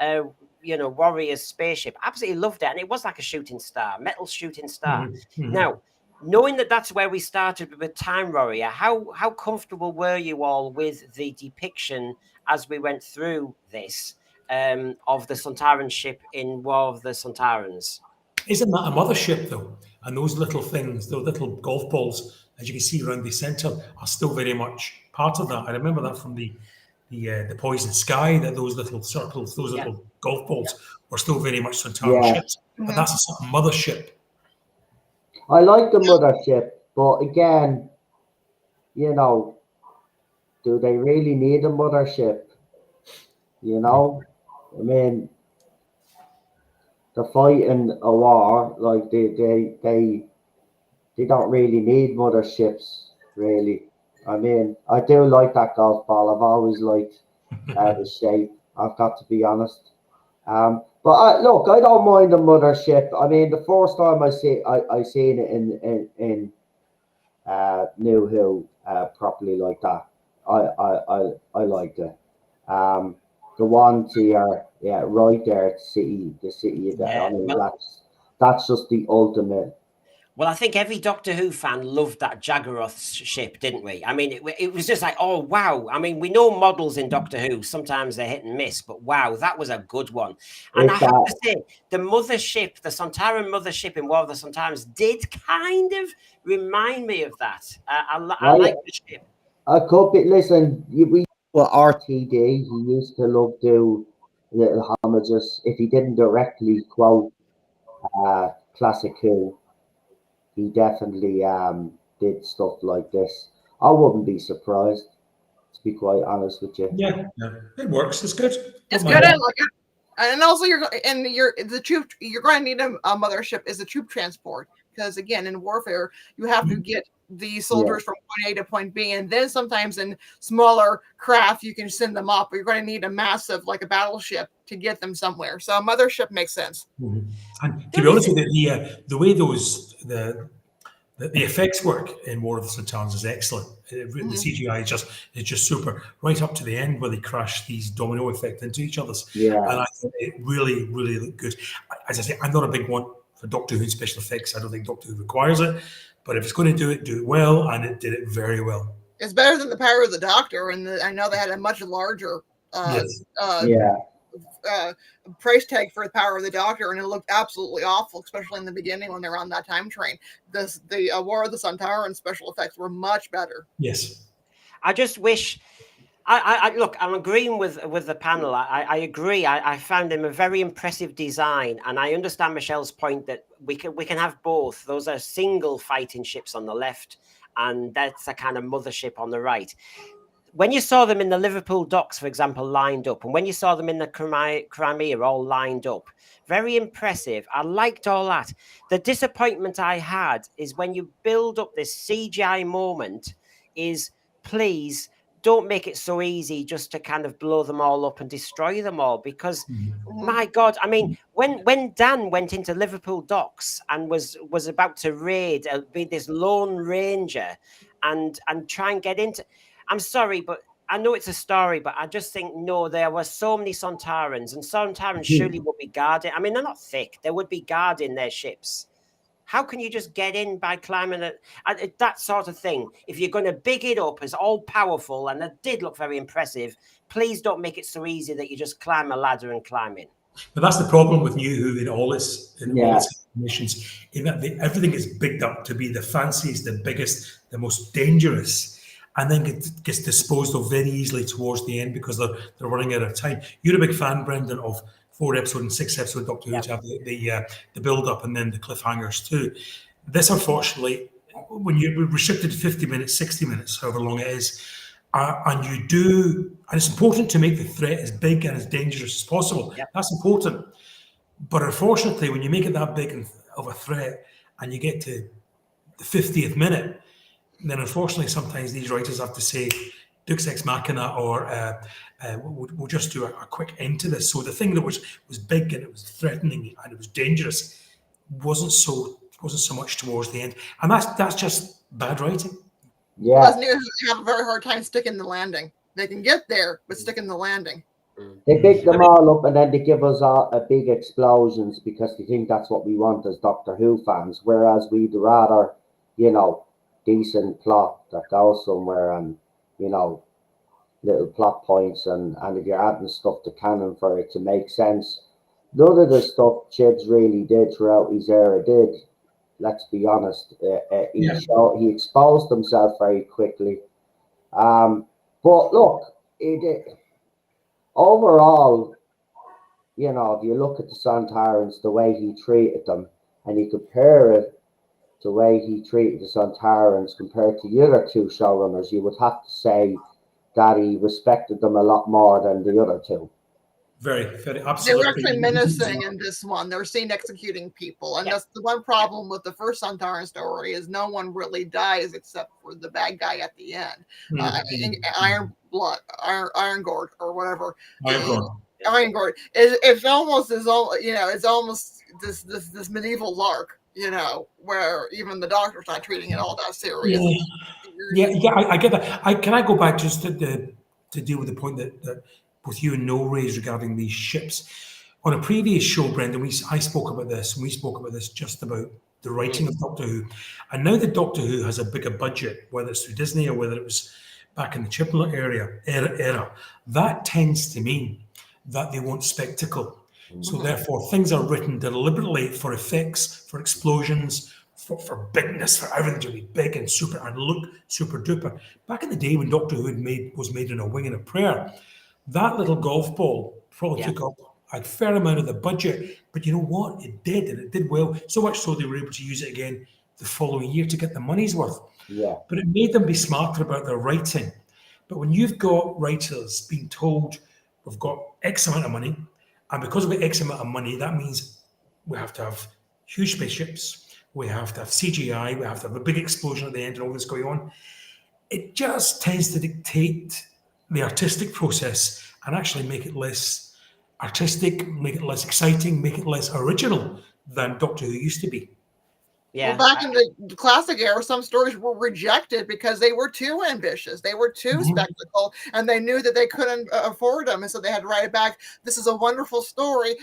warrior's spaceship, absolutely loved it. And it was like a shooting star, metal shooting star. Now, knowing that that's where we started with Time Warrior, how comfortable were you all with the depiction as we went through this of the Sontaran ship in War of the Sontarans? Isn't that a mothership, though? And those little things, those little golf balls, as you can see around the centre, are still very much part of that. I remember that from the Poison Sky, that those little circles, those little golf balls were still very much Sontaran ships. But that's a sort of mothership. I like the mothership, but again, do they really need a mothership? I mean, they're fighting a war, like they don't really need motherships, really. I mean, I do like that golf ball. I've always liked the shape. I've got to be honest. But look, I don't mind the mothership. I mean, the first time I seen it in NuWho properly like that, I liked it. The one to your right there, the city there. I mean, that's just the ultimate. Well, I think every Doctor Who fan loved that Jaggeroth ship, didn't we? I mean, it was just like, oh, wow. I mean, we know models in Doctor Who, sometimes they're hit and miss, but wow, that was a good one. And I have to say, the mothership, the Sontaran mothership in War of the Sontarans did kind of remind me of that. I like the ship. I could be, listen, RTD, he used to love do little homages. If he didn't directly quote Classic Who, he definitely did stuff like this. I wouldn't be surprised, to be quite honest with you. Yeah, it works. It's good. It's good. I like it. And also, you're going to need a mothership is a troop transport, because again, in warfare, you have to get the soldiers from point A to point B, and then sometimes in smaller craft you can send them up, but you're going to need a massive, like a battleship, to get them somewhere. So a mothership makes sense. And to be honest with you, the way the effects work in War of the Sontarans is excellent. The CGI is just super, right up to the end where they crash these domino effect into each other's. And I think it really, really looked good. As I say, I'm not a big one for Doctor Who special effects. I don't think Doctor Who requires it. But if it's going to do it well, and it did it very well. It's better than the Power of the Doctor, and I know they had a much larger price tag for the Power of the Doctor, and it looked absolutely awful, especially in the beginning when they were on that time train. The War of the Sontaran special effects were much better. Yes. I just wish... I look, I'm agreeing with the panel. I agree. I found him a very impressive design, and I understand Michelle's point that we can have both. Those are single fighting ships on the left, and that's a kind of mothership on the right. When you saw them in the Liverpool docks, for example, lined up, and when you saw them in the Crimea all lined up, very impressive. I liked all that. The disappointment I had is when you build up this CGI moment is, please, don't make it so easy just to kind of blow them all up and destroy them all, because my God, I mean, when Dan went into Liverpool docks and was about to be this lone ranger and try and get into, I'm sorry, but I know it's a story, but I just think, no, there were so many Sontarans, and Sontarans surely would be guarding. I mean, they're not thick. They would be guarding their ships. How can you just get in by climbing it? That sort of thing. If you're going to big it up as all powerful, and it did look very impressive, please don't make it so easy that you just climb a ladder and climb in. But that's the problem with NuWho in all its missions, in that everything is bigged up to be the fanciest, the biggest, the most dangerous, and then gets disposed of very easily towards the end because they're running out of time. You're a big fan, Brendan, of 4-episode and 6-episode Doctor Who to have the build up and then the cliffhangers too. This, unfortunately, when you're restricted to 50 minutes, 60 minutes, however long it is, and it's important to make the threat as big and as dangerous as possible. Yep. That's important. But unfortunately, when you make it that big of a threat and you get to the 50th minute, then unfortunately sometimes these writers have to say Deus Ex Machina, or we'll just do a quick end to this. So the thing that was big and it was threatening and it was dangerous wasn't so much towards the end, and that's just bad writing. Yeah, they have a very hard time sticking the landing. They can get there, but sticking the landing. They pick them all up and then they give us a big explosions because they think that's what we want as Doctor Who fans. Whereas we'd rather, decent plot that goes somewhere and, little plot points and if you're adding stuff to canon for it to make sense. None of the stuff Chibs really did throughout his era did. Let's be honest. He exposed himself very quickly. But look, overall, if you look at the Sontarans, the way he treated them, and you compare it to the way he treated the Sontarans compared to the other two showrunners, you would have to say that he respected them a lot more than the other two. Very, very, absolutely. They were actually menacing in this one. They were seen executing people. And that's the one problem with the first Sontaran story is no one really dies except for the bad guy at the end. Iron Gord or whatever. Iron Gord. It's almost it's almost this medieval lark, where even the doctor's not treating it all that serious. Yeah, I get that. Can I go back just to deal with the point that with you and No raised regarding these ships. On a previous show, Brendan, I spoke about this, and we spoke about this just about the writing of Doctor Who. And now that Doctor Who has a bigger budget, whether it's through Disney or whether it was back in the Chibnall era, that tends to mean that they want spectacle. So therefore, things are written deliberately for effects, for explosions, for bigness, for everything to be big and super and look super duper. Back in the day when Doctor Who was made in a wing and a prayer, that little golf ball probably took up a fair amount of the budget, but you know what? It did, and it did well. So much so they were able to use it again the following year to get the money's worth. Yeah. But it made them be smarter about their writing. But when you've got writers being told we've got X amount of money, and because we've got X amount of money, that means we have to have huge spaceships, we have to have CGI, we have to have a big explosion at the end and all this going on. It just tends to dictate the artistic process and actually make it less artistic, make it less exciting, make it less original than Doctor Who used to be. Yeah. Well, back in the classic era, some stories were rejected because they were too ambitious. They were too spectacle, and they knew that they couldn't afford them. And so they had to write it back. This is a wonderful story, ...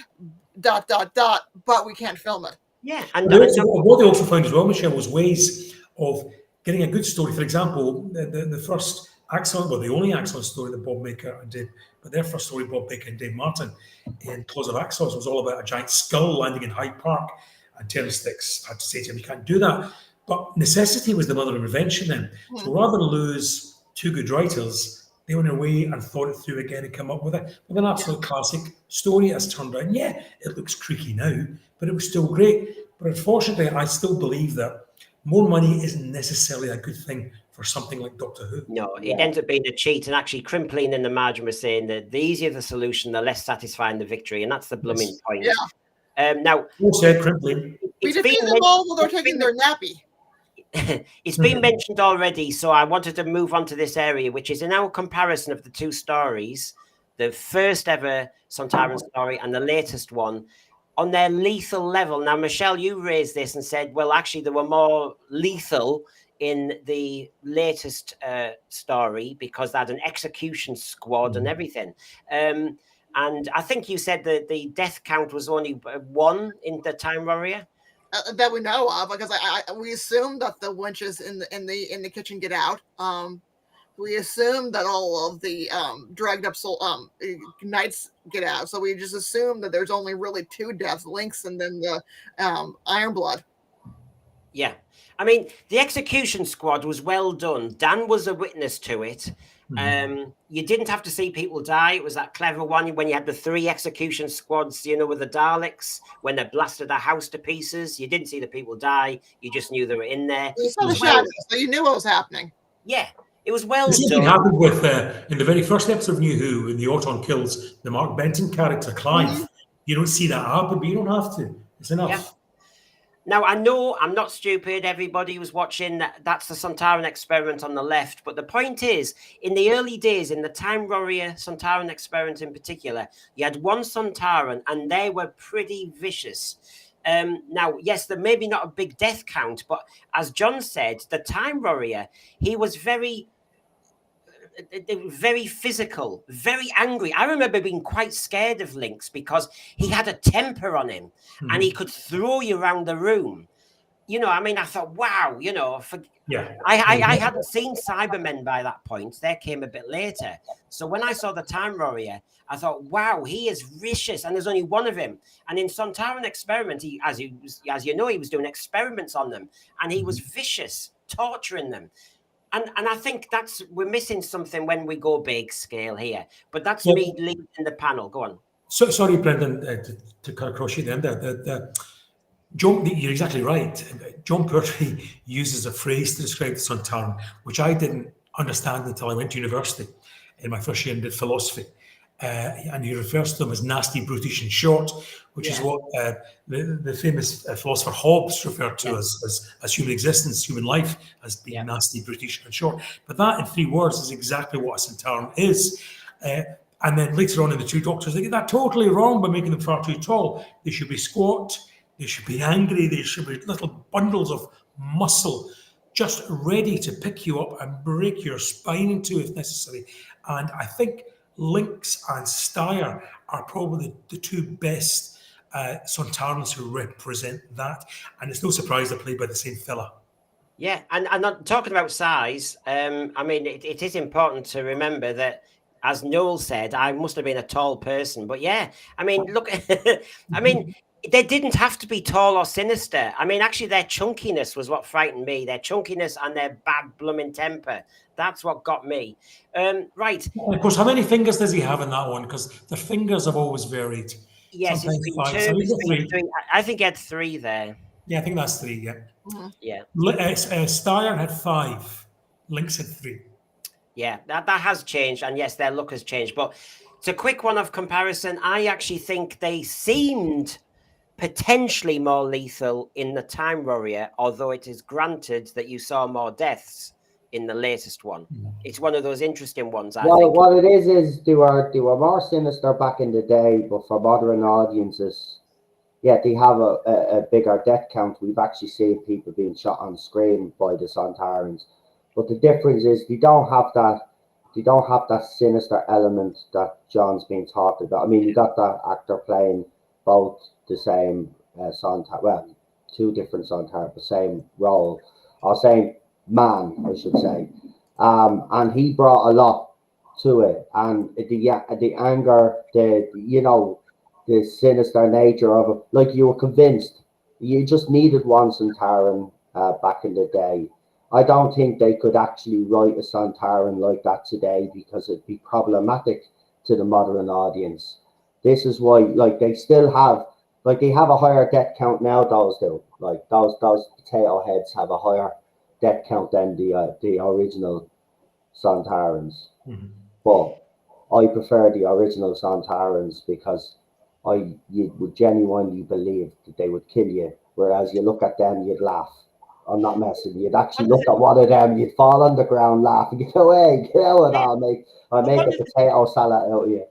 but we can't film it. Yeah. And what they also found as well, Michelle, was ways of getting a good story. For example, the first Axon, well, the only Axon story that Bob Baker did, but their first story, Bob Baker and Dave Martin in Claws of Axos, was all about a giant skull landing in Hyde Park. And Terence Sticks had to say to him, you can't do that. But necessity was the mother of invention then. So rather than lose two good writers, they went away and thought it through again and come up with an absolute classic story as turned out. And yeah, it looks creaky now, but it was still great. But unfortunately, I still believe that more money isn't necessarily a good thing for something like Doctor Who. No, it ends up being a cheat. And actually, Crimpling in the margin was saying that the easier the solution, the less satisfying the victory. And that's the blooming point. Yeah. Now, who said Crimpling? We defeat them all while they're taking their nappy. It's been mentioned already, so I wanted to move on to this area, which is in our comparison of the two stories, the first ever Sontaran story and the latest one, on their lethal level. Now, Michelle, you raised this and said, well, actually, they were more lethal in the latest story because they had an execution squad and everything. And I think you said that the death count was only 1 in the Time Warrior. That we know of, because we assume that the wenches in the kitchen get out. We assume that all of the dragged up knights get out. So we just assume that there's only really 2 deaths, Lynx and then the Ironblood. Yeah. I mean, the execution squad was well done. Dan was a witness to it. You didn't have to see people die. It was that clever one when you had the 3 execution squads, you know, with the Daleks, when they blasted the house to pieces. You didn't see the people die. You just knew they were in there. You saw the shadows, so you knew what was happening. Yeah. It was well done. done. It happened with, in the very first episode of NuWho, when the Auton kills the Mark Benton character, Clive. You don't see that happen, but you don't have to. It's enough. Yeah. Now, I know I'm not stupid. Everybody was watching. That's the Sontaran experiment on the left. But the point is, in the early days, in the Time Warrior Sontaran experiment in particular, you had 1 Sontaran, and they were pretty vicious. Now, yes, there may be not a big death count, but as John said, the Time Warrior, he was very physical, very angry. I remember being quite scared of Lynx because he had a temper on him and he could throw you around the room. You know, I mean, I thought, wow, you know, I hadn't seen Cybermen by that point. They came a bit later. So when I saw the Time Warrior, I thought, wow, he is vicious, and there's only 1 of him. And in Sontaran experiment, as you know, he was doing experiments on them, and he was vicious, torturing them. And I think we're missing something when we go big scale here. But that's me leading the panel. Go on. So sorry, Brendan, to cut across you then. John, you're exactly right. John Pertwee uses a phrase to describe the Sontaran, which I didn't understand until I went to university in my first year and did philosophy. And he refers to them as nasty, brutish, and short, which is what the famous philosopher Hobbes referred to as human existence, human life, as being nasty, brutish, and short. But that, in 3 words, is exactly what a Sontaran is. And then later on in the 2 Doctors, they get that totally wrong by making them far too tall. They should be squat, they should be angry, they should be little bundles of muscle, just ready to pick you up and break your spine in 2 if necessary. And I think Lynx and Styre are probably the 2 best Sontarans who represent that. And it's no surprise they're played by the same fella. Yeah, and not talking about size, I mean, it is important to remember that, as Noel said, I must have been a tall person. But yeah, I mean, look, I mean, they didn't have to be tall or sinister. I mean, actually, their chunkiness was what frightened me. Their chunkiness and their bad blooming temper. That's what got me. Right. Of course, how many fingers does he have in that one? Because the fingers have always varied. Yes, sometimes it's 5. been 2, it's been 3. I think he had 3 there. Yeah, I think that's 3, yeah. Yeah. Styre had 5. Lynx had 3. Yeah, that has changed. And yes, their look has changed. But it's a quick one of comparison. I actually think they seemed potentially more lethal in the Time Warrior, although it is granted that you saw more deaths in the latest one. It's one of those interesting ones, I think. What it is they were more sinister back in the day, but for modern audiences, yeah, they have a bigger death count. We've actually seen people being shot on screen by the Sontarans. But the difference is they don't have that sinister element that John's been talking about. I mean, you got that actor playing both the same Sontaran, well, 2 different Sontaran, the same role, or same man, I should say. And he brought a lot to it. And the anger, the sinister nature of it, like you were convinced. You just needed 1 Sontaran back in the day. I don't think they could actually write a Sontaran like that today because it'd be problematic to the modern audience. This is why, like, they have a higher death count now. Those do, like those potato heads have a higher death count than the original Sontarans. But I prefer the original Sontarans because you would genuinely believe that they would kill you, whereas you look at them, you'd laugh. I'm not messing. You'd actually look at one of them, you'd fall on the ground laughing. You go, hey, get out! I'll make a potato salad out of you.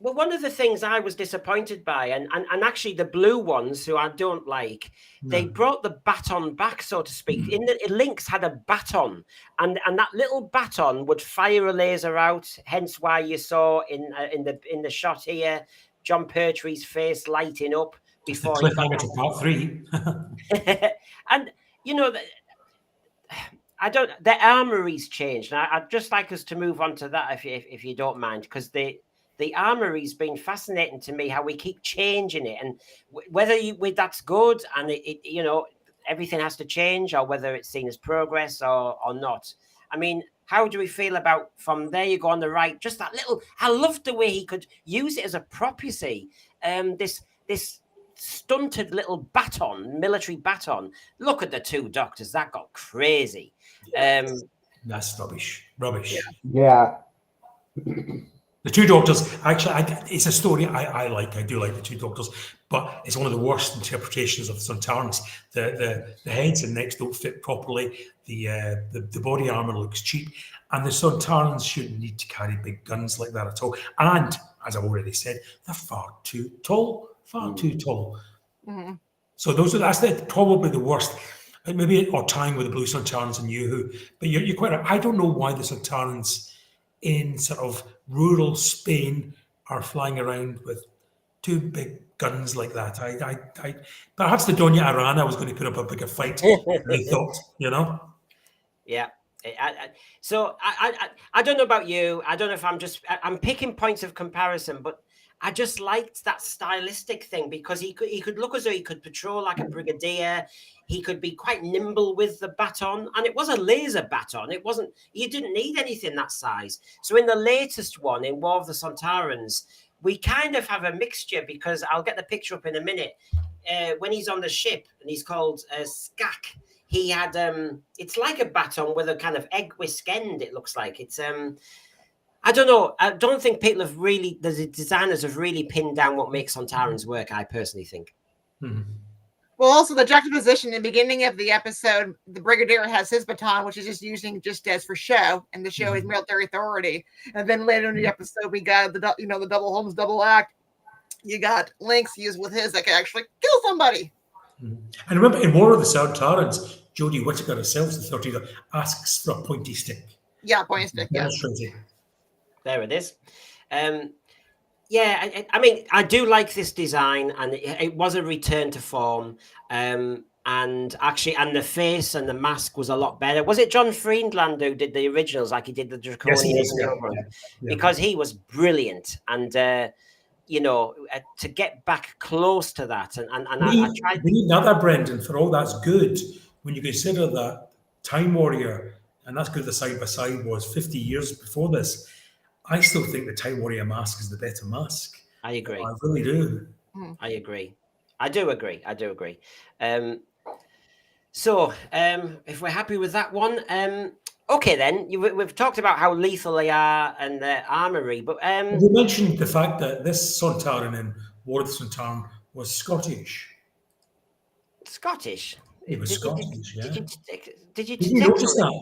Well, one of the things I was disappointed by, and actually the blue ones, who I don't like, they brought the baton back, so to speak. In the Lynx had a baton, and that little baton would fire a laser out. Hence why you saw in the shot here, John Pertwee's face lighting up before he got to part 3. And you know, I don't. The Armory's changed, and I'd just like us to move on to that, if you don't mind, because the Armory's been fascinating to me, how we keep changing it, and whether that's good, and you know, everything has to change, or whether it's seen as progress or not. I mean, how do we feel about, from there you go on the right, just that little, I loved the way he could use it as a prop, you see. This stunted little baton, military baton. Look at the two doctors, that got crazy. That's rubbish. Yeah. The two doctors, actually, it's a story I like. I do like the two doctors, but it's one of the worst interpretations of the Sontarans. The heads and necks don't fit properly. The body armor looks cheap, and the Sontarans shouldn't need to carry big guns like that at all. And as I've already said, they're far too tall. Mm-hmm. So that's probably the worst. Maybe or tying with the blue Sontarans and NuWho. But you're quite right. I don't know why the Sontarans in sort of rural Spain are flying around with two big guns like that. I perhaps the Doña Arana was going to put up a bigger fight than they thought, you know? Yeah. So I don't know about you. I don't know if I'm picking points of comparison, but I just liked that stylistic thing, because he could look as though he could patrol like a brigadier. He could be quite nimble with the baton, and it was a laser baton. You didn't need anything that size. So in the latest one, in War of the Sontarans, we kind of have a mixture, because I'll get the picture up in a minute. When he's on the ship, and he's called Skak, he had it's like a baton with a kind of egg whisk end. It looks like it's I don't know. I don't think people have really, the designers have really pinned down what makes Sontarans work, I personally think. Mm-hmm. Well, also the juxtaposition in the beginning of the episode, the Brigadier has his baton, which is just using just as for show, and to show his military authority. And then later in the episode, we got the double Holmes double act. You got Lynx used with his that can actually kill somebody. Mm-hmm. And remember, in War of the Sontarans, Jodie Whittaker herself, the 13th, asks for a pointy stick. Yeah, pointy stick. Yeah. There it is. Yeah, I mean, I do like this design, and it was a return to form. And the face and the mask was a lot better. Was it John Friedland who did the originals, like he did the Draconian? Yes, because he was brilliant, and to get back close to that, and I tried. We need another Brendan for all that's good. When you consider that Time Warrior, and that's good, the side by side was 50 years before this. I still think the Time Warrior mask is the better mask. I agree. I really do. I agree. I do agree. So if we're happy with that one, okay then. We've talked about how lethal they are and their armory, but you mentioned the fact that this Sontaran in War of the Sontaran was Scottish. Scottish? He was Scottish, yeah. Did you notice that?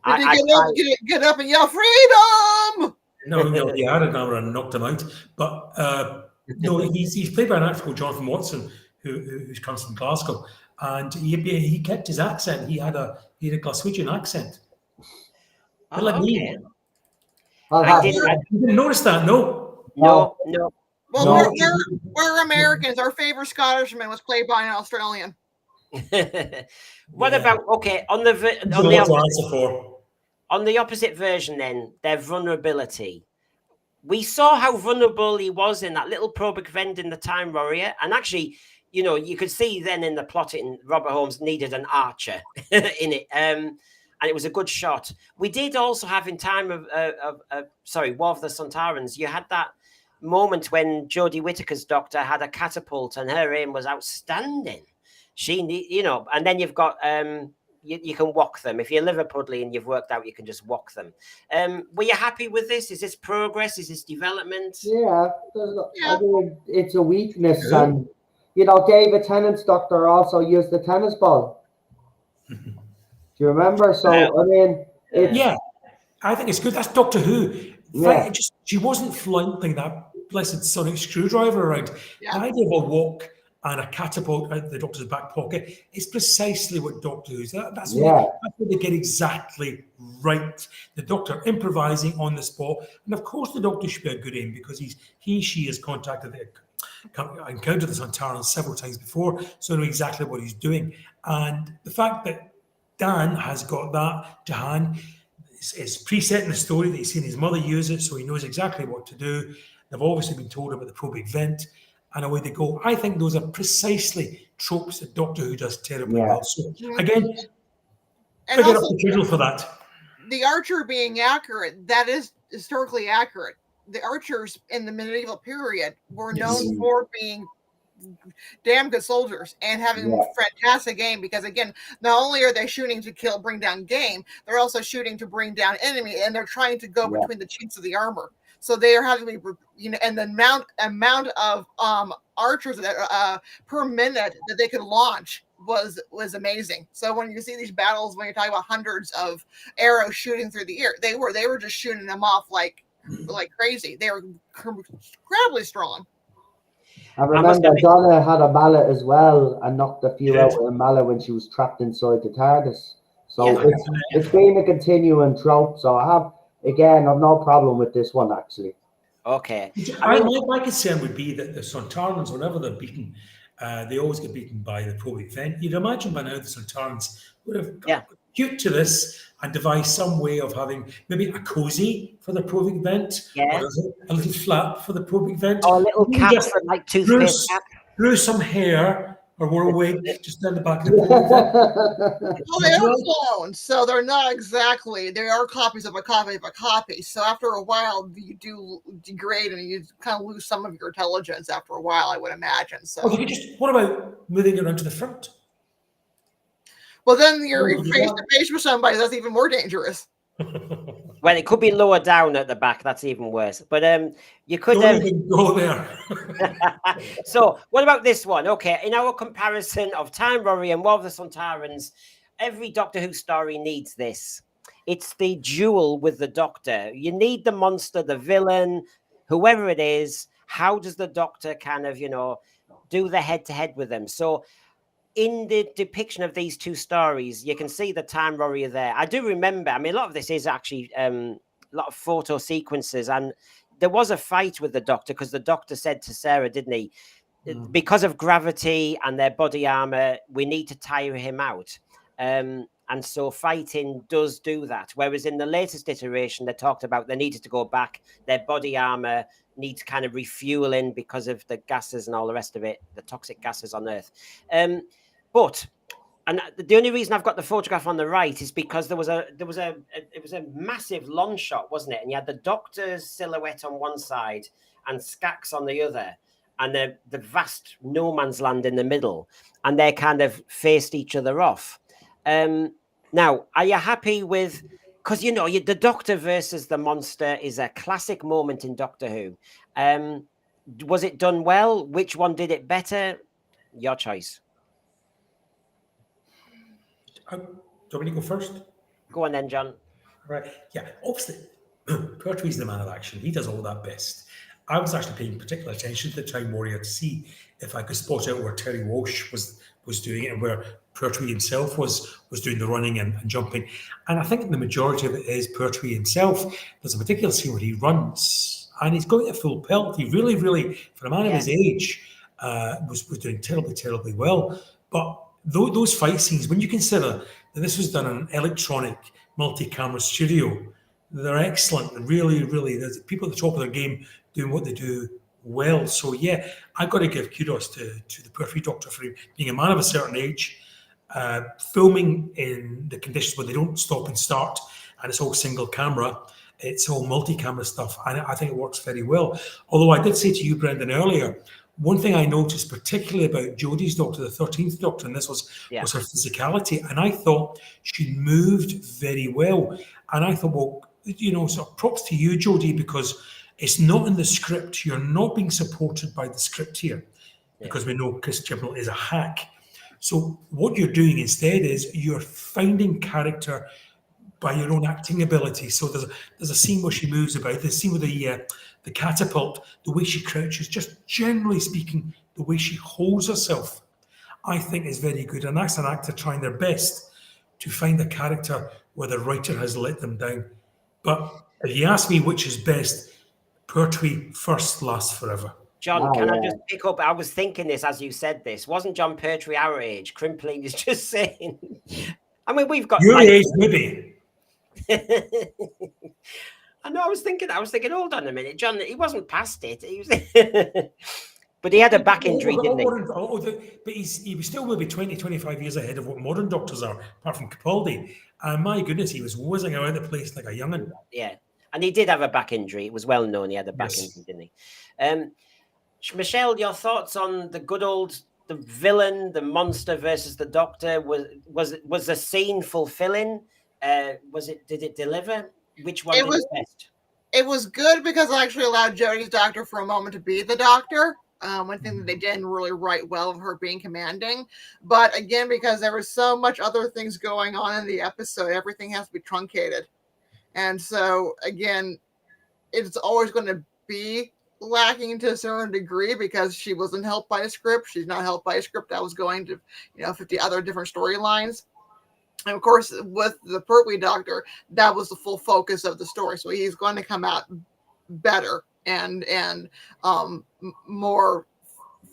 Did you get up and yell freedom? No, he had an hour and knocked him out. But no, he's played by an actor called Jonathan Watson, who comes from Glasgow, and he kept his accent. He had a Glaswegian accent. Okay. I didn't notice that. No. Well, we're Americans. Our favorite Scottishman was played by an Australian. What about on the opposite version, then their vulnerability? We saw how vulnerable he was in that little Probik Vend in the Time Warrior, and actually, you could see then in the plotting, Robert Holmes needed an archer in it, and it was a good shot. We did also have in time of War of the Sontarans, you had that moment when Jodie Whittaker's doctor had a catapult, and her aim was outstanding. And then you've got you can walk them. If you're Liverpudlian and you've worked out, you can just walk them. Were you happy with this? Is this progress? Is this development? Yeah. I mean, it's a weakness, and David Tennant's doctor also used the tennis ball. Do you remember? So I mean, I think it's good. That's Doctor Who. Yeah. Just She wasn't flaunting that blessed sonic screwdriver around. Yeah. The idea of a walk and a catapult out the Doctor's back pocket is precisely what Doctor Who's. That's what they get exactly right. The Doctor improvising on the spot, and of course the Doctor should be a good aim because she has encountered the Sontarans several times before, so know exactly what he's doing. And the fact that Dan has got that to hand is preset in the story that he's seen his mother use it, so he knows exactly what to do. They've obviously been told about the probing vent, and away they go. I think those are precisely tropes that Doctor Who does terribly well. So again, and big also, up the Kindle for that. The Archer being accurate, that is historically accurate. The Archers in the medieval period were known for being damn good soldiers and having a fantastic game, because again, not only are they shooting to bring down game, they're also shooting to bring down enemy, and they're trying to go between the chinks of the armor. So they are having to be, and the amount of archers that, per minute that they could launch was amazing. So when you see these battles, when you're talking about hundreds of arrows shooting through the air, they were just shooting them off like crazy. They were incredibly strong. I remember Donna had a mallet as well and knocked a few out with a mallet when she was trapped inside the TARDIS. So it's been a continuing trope. So I've no problem with this one, actually. Okay. My concern would be that the Sontarans, whenever they're beaten, they always get beaten by the probing vent. You'd imagine by now the Sontarans would have got cute to this and devised some way of having maybe a cozy for the probing vent, or a little flap for the probing vent, or a little cap, like toothpaste cap. Grew some hair or wore a wig just down the back of the probing vent. Well, they are clones, so they're not exactly. They are copies of a copy of a copy. So after a while, you do degrade and you kind of lose some of your intelligence after a while, I would imagine. So, what about moving it around to the front? Well, then you're face to face with somebody. That's even more dangerous. Well, it could be lower down at the back. That's even worse. But you could don't even go there. So, what about this one? Okay, in our comparison of Time Rory and War of the Sontarans, every Doctor Who story needs this. It's the duel with the Doctor. You need the monster, the villain, whoever it is. How does the Doctor kind of, do the head-to-head with them? So, in the depiction of these two stories, you can see the Time Warrior there. I do remember, a lot of this is actually a lot of photo sequences, and there was a fight with the Doctor because the Doctor said to Sarah, didn't he, because of gravity and their body armor, we need to tire him out. And so fighting does do that. Whereas in the latest iteration, they talked about they needed to go back, their body armor needs kind of refueling because of the gases and all the rest of it, the toxic gases on Earth. But the only reason I've got the photograph on the right is because it was a massive long shot, wasn't it? And you had the Doctor's silhouette on one side and Skax on the other, and the vast no man's land in the middle, and they kind of faced each other off. Now, are you happy with? Because the Doctor versus the monster is a classic moment in Doctor Who. Was it done well? Which one did it better? Your choice. Do you want me to go first? Go on then, John. Right. Yeah, obviously, Pertwee's the man of action. He does all that best. I was actually paying particular attention to the Time Warrior to see if I could spot out where Terry Walsh was doing it and where Pertwee himself was doing the running and jumping. And I think the majority of it is Pertwee himself. There's a particular scene where he runs and he's going at full pelt. He really, really, for a man of his age, was doing terribly, terribly well. But those fight scenes, when you consider that this was done in an electronic multi-camera studio, they're excellent. Really, really, there's people at the top of their game doing what they do well. So yeah, I've got to give kudos to the Pertwee Doctor for being a man of a certain age, filming in the conditions where they don't stop and start, and it's all single camera. It's all multi-camera stuff, and I think it works very well. Although I did say to you, Brendan, earlier, one thing I noticed particularly about Jodie's Doctor, the 13th Doctor, and this was her physicality, and I thought she moved very well. And I thought, well, so props to you, Jodie, because it's not in the script. You're not being supported by the script here, because we know Chris Chibnall is a hack. So what you're doing instead is you're finding character by your own acting ability. So there's a scene where she moves about, the scene with the catapult, the way she crouches, just generally speaking, the way she holds herself, I think is very good. And that's an actor trying their best to find a character where the writer has let them down. But if you ask me which is best, Pertwee first lasts forever. John, can I just pick up? I was thinking this as you said this. Wasn't John Pertwee our age? Crimpling is just saying. I mean, we've got your age, maybe. I know. I was thinking. Hold on a minute, John. He wasn't past it. He was, but he had a back injury, didn't he? But he was still maybe 20, 25 years ahead of what modern doctors are, apart from Capaldi. And my goodness, he was whizzing around the place like a young'un. Yeah, and he did have a back injury. It was well known he had a back injury, didn't he? Michelle, your thoughts on the villain, the monster versus the Doctor? Was the scene fulfilling? Did it deliver? Which one was best? It was good because I actually allowed Jodie's Doctor for a moment to be the Doctor. One thing that they didn't really write well of her being commanding. But again, because there was so much other things going on in the episode, everything has to be truncated. And so again, it's always going to be lacking to a certain degree because she wasn't helped by a script. She's not helped by a script that was going to, 50 other different storylines. And of course, with the Pertwee Doctor, that was the full focus of the story. So he's going to come out better and more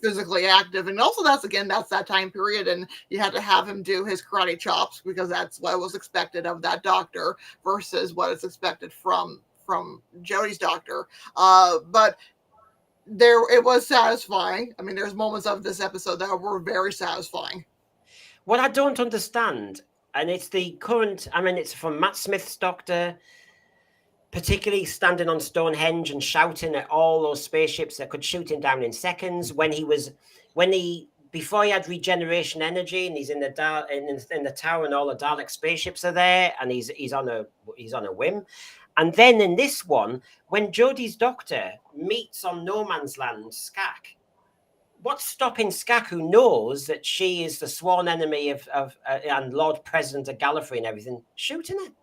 physically active. And also that's that time period. And you had to have him do his karate chops because that's what was expected of that Doctor versus what is expected from Jodie's Doctor. But it was satisfying. I mean, there's moments of this episode that were very satisfying. What I don't understand, and it's the current, it's from Matt Smith's Doctor, particularly standing on Stonehenge and shouting at all those spaceships that could shoot him down in seconds before he had regeneration energy and he's in the tower and all the Dalek spaceships are there and he's on a whim. And then in this one, when Jodie's Doctor meets on No Man's Land Skak, what's stopping Skak, who knows that she is the sworn enemy of and Lord President of Gallifrey and everything, shooting her?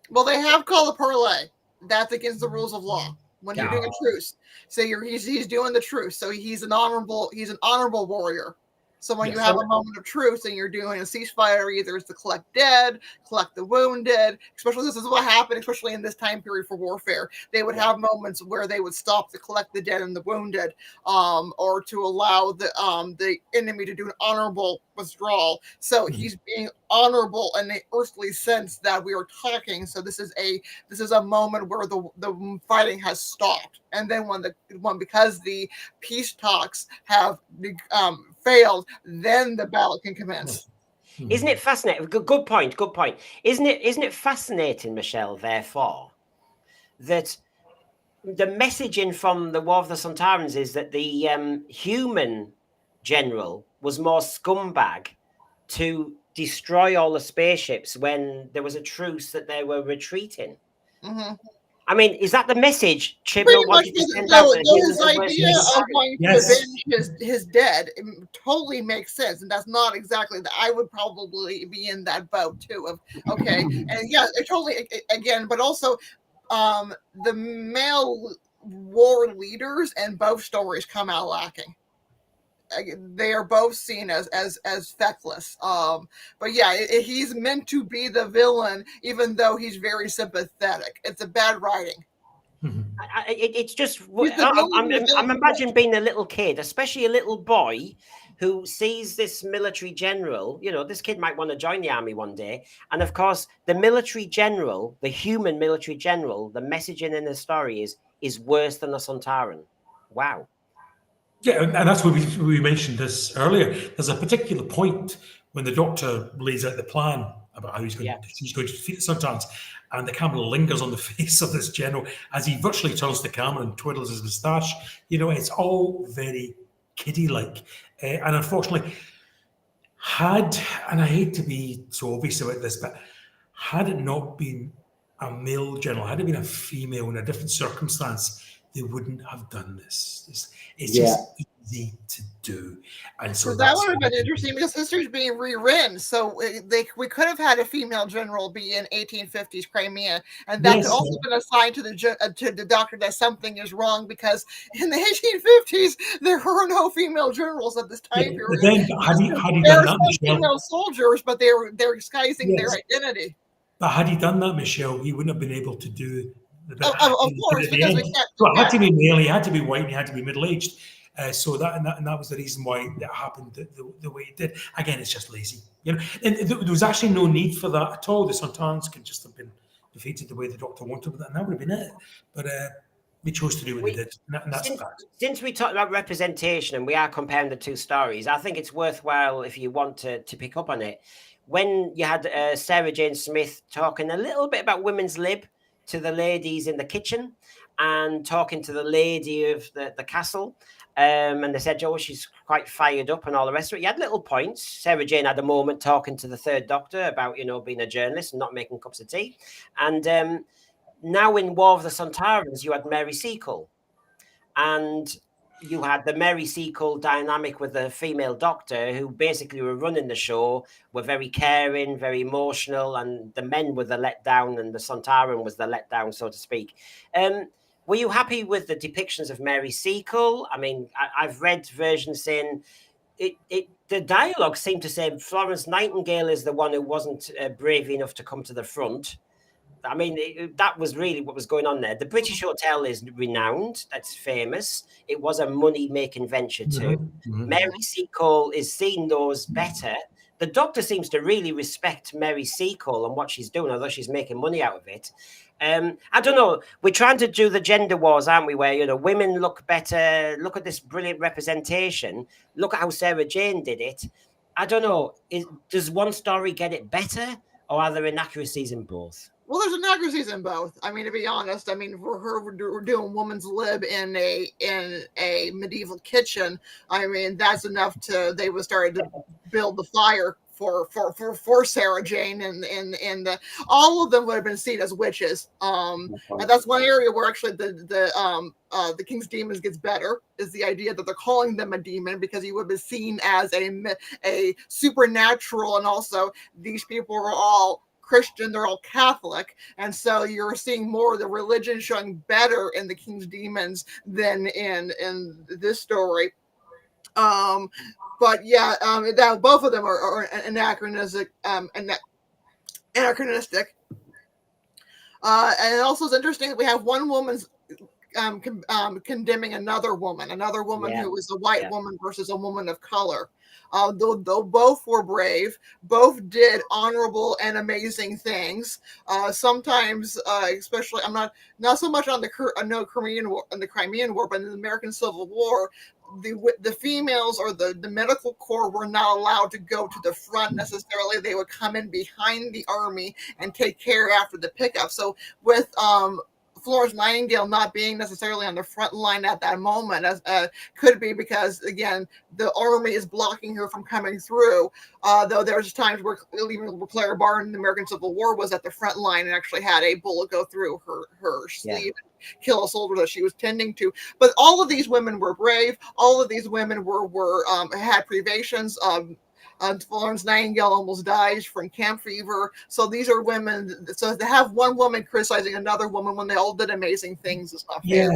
Well, they have called a parlay. That's against the rules of law when you're doing a truce. So he's doing the truce. So he's an honorable warrior. So when you have a moment of truce and you're doing a ceasefire, either it's to collect dead, collect the wounded, especially this is what happened, especially in this time period for warfare. They would have moments where they would stop to collect the dead and the wounded, or to allow the enemy to do an honorable withdrawal. So he's being honorable in the earthly sense that we are talking. So this is a moment where the fighting has stopped. And then because the peace talks have failed, then the battle can commence. Isn't it fascinating? Good point. Isn't it fascinating, Michelle, therefore, that the messaging from the War of the Sontarans is that the human general was more scumbag to destroy all the spaceships when there was a truce that they were retreating. Mm-hmm. I mean, is that the message Chibnall wanted to send out? His idea of wanting to avenge his dead totally makes sense, and that's not exactly that. I would probably be in that boat too. Of okay, and yeah, it totally again, but also the male war leaders in both stories come out lacking. They are both seen as feckless. But yeah, he's meant to be the villain, even though he's very sympathetic. It's a bad writing. It's just I'm imagining being a little kid, especially a little boy who sees this military general. This kid might want to join the army one day, and of course, the military general, the human military general, the messaging in the story is worse than the Sontaran. Wow. Yeah, and that's what we mentioned this earlier. There's a particular point when the Doctor lays out the plan about how he's going to defeat the Sontarans, and the camera lingers on the face of this general as he virtually turns the camera and twiddles his moustache. It's all very kiddie-like. And unfortunately, and I hate to be so obvious about this, but had it not been a male general, had it been a female in a different circumstance, they wouldn't have done this. It's just easy to do. And so that would have been interesting because history's being rewritten. So we could have had a female general be in 1850s Crimea, and that could also been assigned to the doctor that something is wrong because in the 1850s there were no female generals at this time period. But then, had he done that, Michelle? Female soldiers, but they're disguising their identity. But had he done that, Michelle, he wouldn't have been able to do the bit. Of course, because we can't. So it had to be male, he had to be white, and he had to be middle-aged. So that was the reason why that happened the way it did. Again, it's just lazy, you know. And there was actually no need for that at all. The Sontarans could just have been defeated the way the Doctor wanted, and that would have been it. But we chose to do what we did, and that's bad. Since we talked about representation and we are comparing the two stories, I think it's worthwhile if you want to pick up on it. When you had Sarah Jane Smith talking a little bit about women's lib to the ladies in the kitchen and talking to the lady of the castle, and they said, oh, she's quite fired up and all the rest of it. You had little points. Sarah Jane had a moment talking to the third Doctor about, you know, being a journalist and not making cups of tea. And now in War of the Sontarans, you had Mary Seacole. And you had the Mary Seacole dynamic with the female Doctor who basically were running the show, were very caring, very emotional, and the men were the letdown and the Sontaran was the letdown, so to speak. Were you happy with the depictions of Mary Seacole? I mean, I've read versions saying the dialogue seemed to say Florence Nightingale is the one who wasn't brave enough to come to the front. I mean, that was really what was going on there. The British Hotel is renowned. That's famous. It was a money-making venture too. Mary Seacole is seen those better. The Doctor seems to really respect Mary Seacole and what she's doing, although she's making money out of it. I don't know. We're trying to do the gender wars, aren't we? Where, you know, women look better. Look at this brilliant representation. Look at how Sarah Jane did it. I don't know. Does one story get it better, or are there inaccuracies in both? Well, there's inaccuracies in both. I mean, to be honest, I mean, for her, we're doing woman's lib in a medieval kitchen. I mean, that's enough they would start to build the fire for Sarah Jane, and all of them would have been seen as witches. And that's one area where actually the King's Demons gets better, is the idea that they're calling them a demon because he would have been seen as a supernatural, and also these people are all Christian, they're all Catholic, and so you're seeing more of the religion showing better in the King's Demons than in this story. But yeah, both of them are anachronistic. And it also is interesting that we have one woman's condemning another woman who is a white woman versus a woman of color. Though both were brave, both did honorable and amazing things. Sometimes, especially, I'm not so much on the Crimean War, but in the American Civil War, the females or the medical corps were not allowed to go to the front necessarily. They would come in behind the army and take care after the pickup. So with Florence Nightingale not being necessarily on the front line at that moment, could be because, again, the army is blocking her from coming through. Though there's times where even Clara Barr in the American Civil War was at the front line and actually had a bullet go through her sleeve and kill a soldier that she was tending to. But all of these women were brave. All of these women had privations. Florence Nightingale almost dies from camp fever. So these are women. So to have one woman criticizing another woman when they all did amazing things is not fair.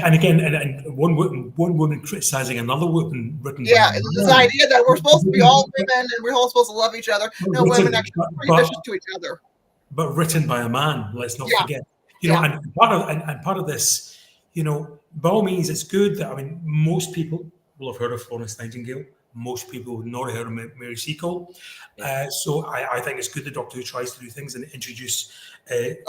And again, and one woman criticizing another woman written. Yeah, this idea that we're supposed to be all women and we're all supposed to love each other. No, women actually are pretty vicious to each other. But written by a man. Let's not forget. You know, and part of this, you know, by all means, it's good that, I mean, most people will have heard of Florence Nightingale. Most people would not have heard of Mary Seacole. So I think it's good the Doctor Who tries to do things and introduce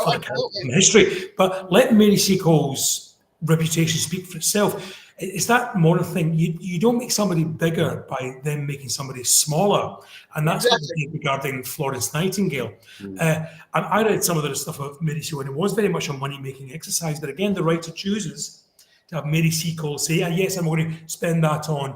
from history. But let Mary Seacole's reputation speak for itself. It's that modern thing. You don't make somebody bigger by them making somebody smaller. And that's what I think regarding Florence Nightingale. And I read some of the stuff of Mary Seacole, and it was very much a money-making exercise. But again, the writer chooses to have Mary Seacole say, yes, I'm going to spend that on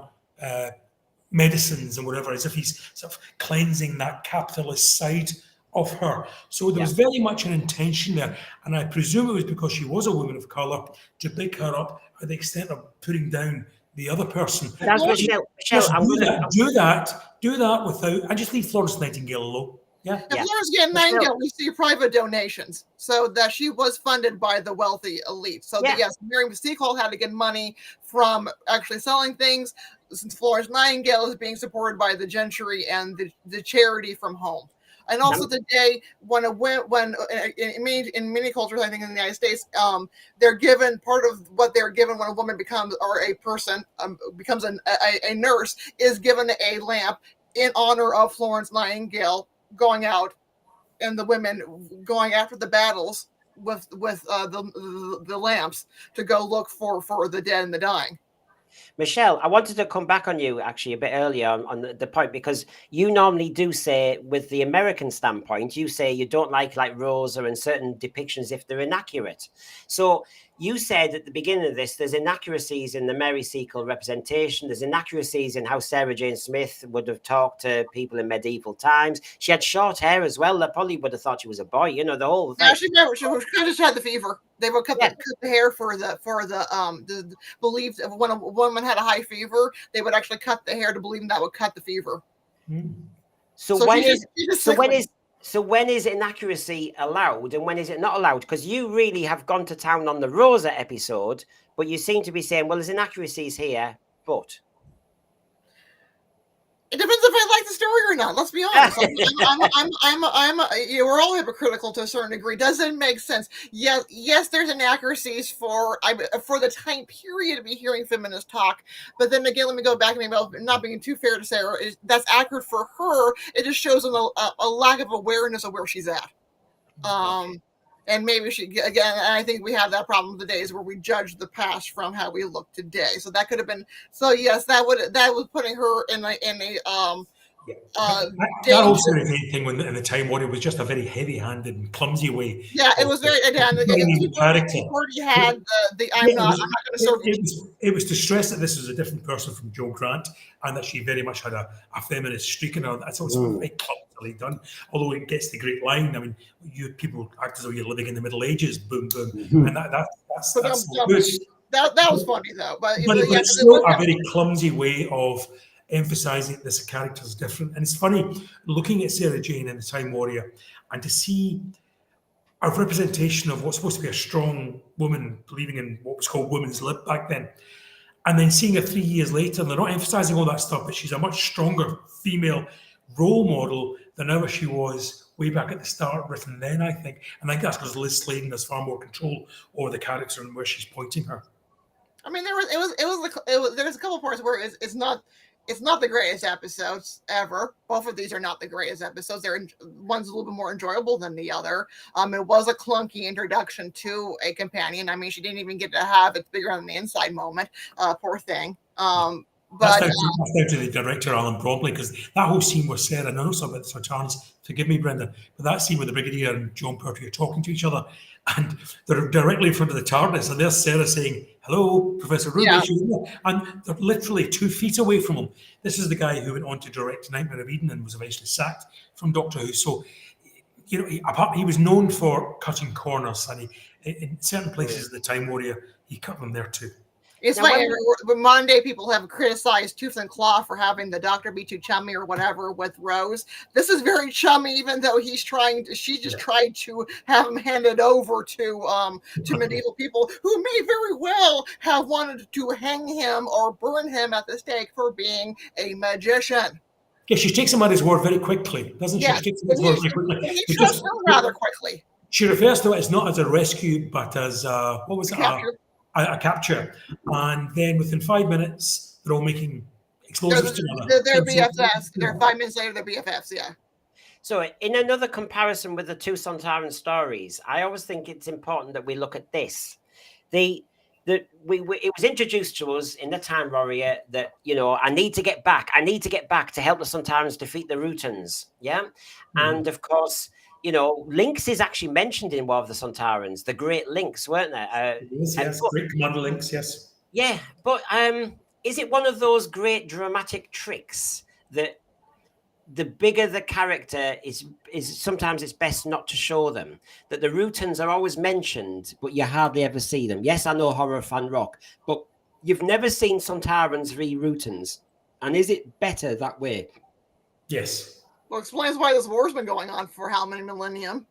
medicines and whatever, as if he's sort of cleansing that capitalist side of her. So there was very much an intention there, and I presume it was because she was a woman of colour to pick her up at the extent of putting down the other person. But as Michelle, Just I'm going to do that without, and just leave Florence Nightingale alone. Yeah. If Florence Nightingale received private donations, so that she was funded by the wealthy elite. So that, yes, Mary Seacole had to get money from actually selling things, since Florence Nightingale is being supported by the gentry and the charity from home. And also today, in many cultures, I think in the United States, they're given part of what they're given when a woman becomes, or a person becomes a nurse, is given a lamp in honor of Florence Nightingale going out, and the women going after the battles with the lamps to go look for the dead and the dying. Michelle, I wanted to come back on you actually a bit earlier on the point, because you normally do say, with the American standpoint, you say you don't like Rosa and certain depictions if they're inaccurate. So you said at the beginning of this, there's inaccuracies in the Mary Seacole representation. There's inaccuracies in how Sarah Jane Smith would have talked to people in medieval times. She had short hair as well. They probably would have thought she was a boy, you know, the whole thing. Yeah, she just had the fever. They would cut the hair for the belief of when a woman had a high fever, they would actually cut the hair to believe that would cut the fever. So when is inaccuracy allowed and when is it not allowed? Because you really have gone to town on the Rosa episode, but you seem to be saying, well, there's inaccuracies here, but it depends if I like the story or not. Let's be honest. We're all hypocritical to a certain degree. Does it make sense? Yes, there's inaccuracies for the time period to be hearing feminist talk. But then again, let me go back and maybe not being too fair to Sarah, that's accurate for her. It just shows a lack of awareness of where she's at. And maybe I think we have that problem today, is where we judge the past from how we look today. So that could have been, yes, that was putting her in a that also thing when in the time when it was just a very heavy-handed and clumsy way. Yeah, it was very character. Already had I'm not going to serve you. It was to stress that this was a different person from Jo Grant, and that she very much had a feminist streak in her. That's also very clumsily done. Although it gets the great line. I mean, you people act as though you're living in the Middle Ages. Boom, boom, and that's good. That was funny though, but it's still a very clumsy way of emphasizing this character is different. And it's funny looking at Sarah Jane in The Time Warrior and to see a representation of what's supposed to be a strong woman believing in what was called women's lib back then, and then seeing her 3 years later, and they're not emphasizing all that stuff, but she's a much stronger female role model than ever she was way back at the start, written then, I think. And I think that's because Liz Sladen has far more control over the character and where she's pointing her. I mean, there's a couple parts where it's not the greatest episodes ever. Both of these are not the greatest episodes. One's a little bit more enjoyable than the other. It was a clunky introduction to a companion. I mean, she didn't even get to have it bigger on the inside moment. Poor thing. But that's down to the director, Alan Bromley, because that whole scene with Sarah, and I know something about the Sontarans, forgive me, Brendan, but that scene with the Brigadier and John Pertwee are talking to each other, and they're directly in front of the TARDIS, and there's Sarah saying, hello, Professor Ruby, and they're literally 2 feet away from him. This is the guy who went on to direct Nightmare of Eden and was eventually sacked from Doctor Who. So, you know, he was known for cutting corners, and in certain places of The Time Warrior, he cut them there too. It's funny, when modern day people have criticized Tooth and Claw for having the Doctor be too chummy or whatever with Rose. This is very chummy, even though she just tried to have him handed over to medieval people who may very well have wanted to hang him or burn him at the stake for being a magician. Yeah, she takes him at his word very quickly, doesn't she? Yeah, she takes him at his word very quickly. He trusts her rather quickly. She refers to it as not as a rescue, but as what was it? A capture, and then within 5 minutes, they're all making explosives together. They're BFFs. They're 5 minutes later, they're BFFs. Yeah. So, in another comparison with the two Sontaran stories, I always think it's important that we look at this. It was introduced to us in The Time Warrior that, you know, I need to get back to help the Sontarans defeat the Rutans. Yeah, and of course, you know, Lynx is actually mentioned in War of the Sontarans, the Great Lynx, weren't there? Yes, Great Commander Lynx, yes. Yeah, but is it one of those great dramatic tricks that the bigger the character is sometimes it's best not to show them? That the Rutans are always mentioned, but you hardly ever see them. Yes, I know horror fan rock, but You've never seen Sontarans v Rutans, and is it better that way? Yes. Well, explains why this war's been going on for how many millennium.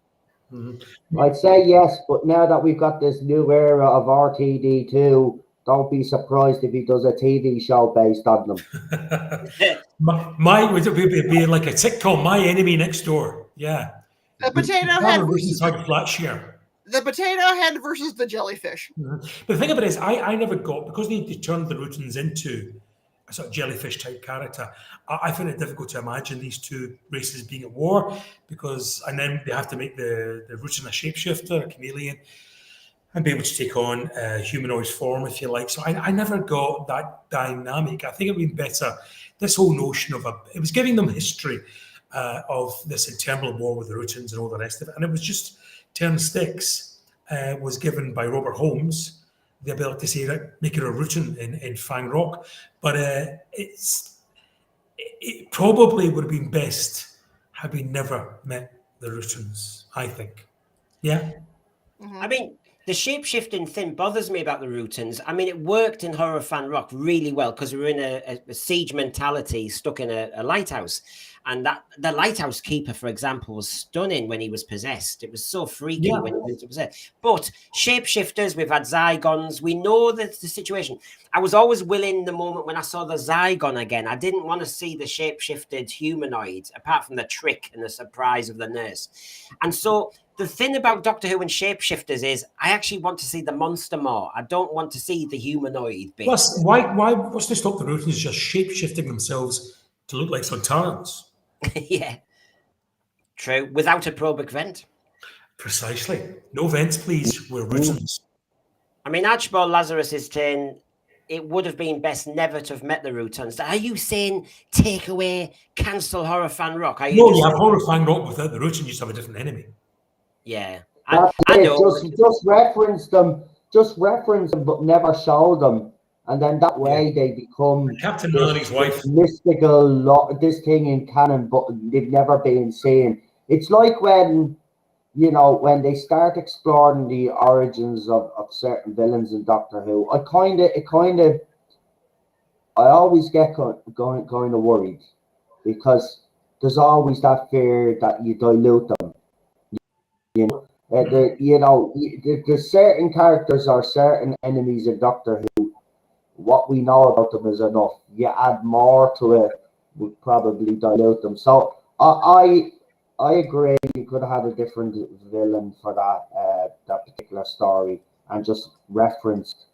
I'd say yes, but now that we've got this new era of RTD2, don't be surprised if he does a TV show based on them. my would it be like a sitcom? My Enemy Next Door. Yeah. The potato head versus Flatshare. the potato head versus the jellyfish. But the thing about it is, I never got, because they turned the Rutans into a sort of jellyfish type character. I find it difficult to imagine these two races being at war, and then they have to make the Rutan a shapeshifter, a chameleon, and be able to take on humanoid form, if you like. So I never got that dynamic. I think it would be better. This whole notion of it was giving them history of this internal war with the Rutans and all the rest of it, and it was just turn sticks was given by Robert Holmes the ability to say, make it a Rutan in Fang Rock, but it probably would have been best had we never met the Rutans, I think. Yeah? Mm-hmm. I mean, the shape-shifting thing bothers me about the Rutans. I mean, it worked in Horror Fan Rock really well because we were in a siege mentality stuck in a lighthouse. And that the lighthouse keeper, for example, was stunning when he was possessed. It was so freaky when he was possessed. But shapeshifters, we've had Zygons. We know the situation. I was always willing the moment when I saw the Zygon again. I didn't want to see the shapeshifted humanoid, apart from the trick and the surprise of the nurse. And so the thing about Doctor Who and shapeshifters is I actually want to see the monster more. I don't want to see the humanoid bit. Plus, what's to stop the Rutans just shapeshifting themselves to look like Sontarans? Yeah, true. Without a probic vent. Precisely. No vents, please. We're Rutans. I mean, Archibald Lazarus is saying it would have been best never to have met the Rutans. Are you saying take away, cancel Horror Fan Rock? Are you you have Horror Fan Rock without the Rutans, you just have a different enemy. Yeah. I know. Just reference them, but never show them. And then that way they become Captain Melanie's wife. Mystical, this thing in canon, but they've never been seen. It's like when they start exploring the origins of certain villains in Doctor Who. I always get kind of worried because there's always that fear that you dilute them. There's certain characters or certain enemies in Doctor Who. What we know about them is enough. You add more to it, would probably dilute them. So I agree. You could have had a different villain for that particular story and just referenced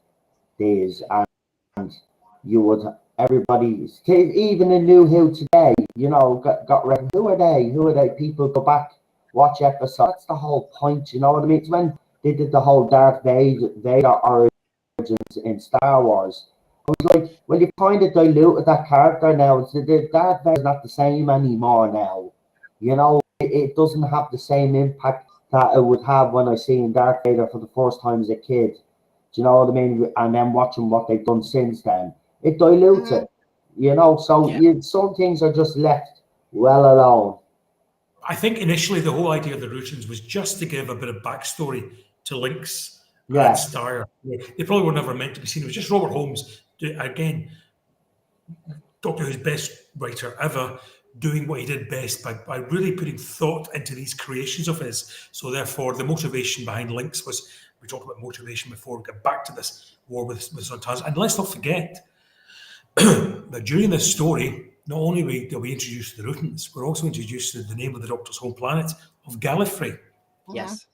these, and you would everybody, even in NuWho today, got read. Who are they? People go back, watch episodes. That's the whole point. You know what I mean? It's when they did the whole Darth Vader origins in Star Wars. I was like, well, you kind of diluted that character now. The Darth Vader's not the same anymore now. It doesn't have the same impact that it would have when I seen Darth Vader for the first time as a kid. Do you know what I mean? And then watching what they've done since then, it dilutes it. So some things are just left well alone. I think initially the whole idea of the Rutans was just to give a bit of backstory to Lynx and Styre. They probably were never meant to be seen. It was just Robert Holmes, again, Doctor Who's best writer ever, doing what he did best by really putting thought into these creations of his. So therefore, the motivation behind Lynx was, we talked about motivation before we get back to this war with Sontarans. And let's not forget that during this story, not only will we introduce the Rutans, we're also introduced to the name of the Doctor's home planet of Gallifrey. Yes.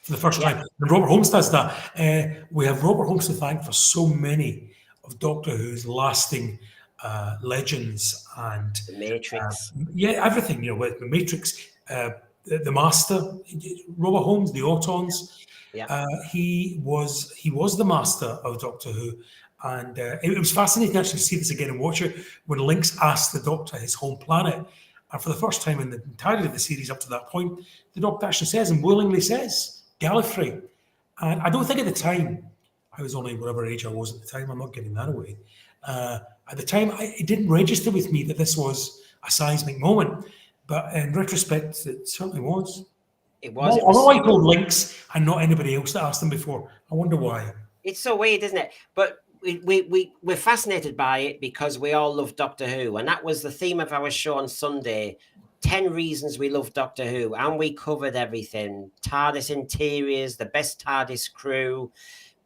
For the first time. And Robert Holmes does that. We have Robert Holmes to thank for so many of Doctor Who's lasting legends and the Matrix. Everything, with the Matrix, the Master, Robert Holmes, the Autons. He was the Master of Doctor Who. And it was fascinating to actually see this again and watch it when Lynx asked the Doctor his home planet. And for the first time in the entirety of the series up to that point, the Doctor actually says and willingly says, Gallifrey. And I don't think at the time, I was only whatever age I was at the time, I'm not giving that away. At the time, it didn't register with me that this was a seismic moment. But in retrospect, it certainly was. It was. Although I told Lynx and not anybody else that asked them before. I wonder why. It's so weird, isn't it? But we're fascinated by it because we all love Doctor Who, and that was the theme of our show on Sunday. 10 reasons we love Doctor Who, and we covered everything. TARDIS interiors, the best TARDIS crew,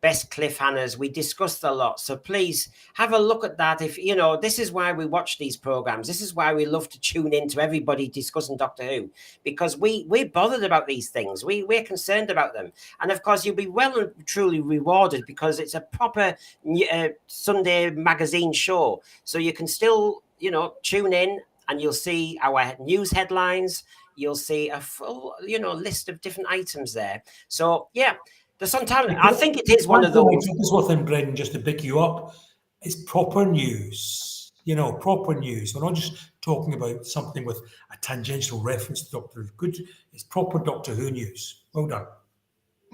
best cliffhangers. We discussed a lot, so please have a look at that. If you know, this is why we watch these programs. This is why we love to tune in to everybody discussing Doctor Who, because we're bothered about these things. We're concerned about them, and of course you'll be well and truly rewarded because it's a proper Sunday magazine show, so you can still tune in and you'll see our news headlines. You'll see a full list of different items there. So yeah. The Sontaran, I think it is one of those. It's worth in, Brendan, just to pick you up. It's proper news, proper news. We're not just talking about something with a tangential reference to Doctor Who. Good, it's proper Doctor Who news. Well done.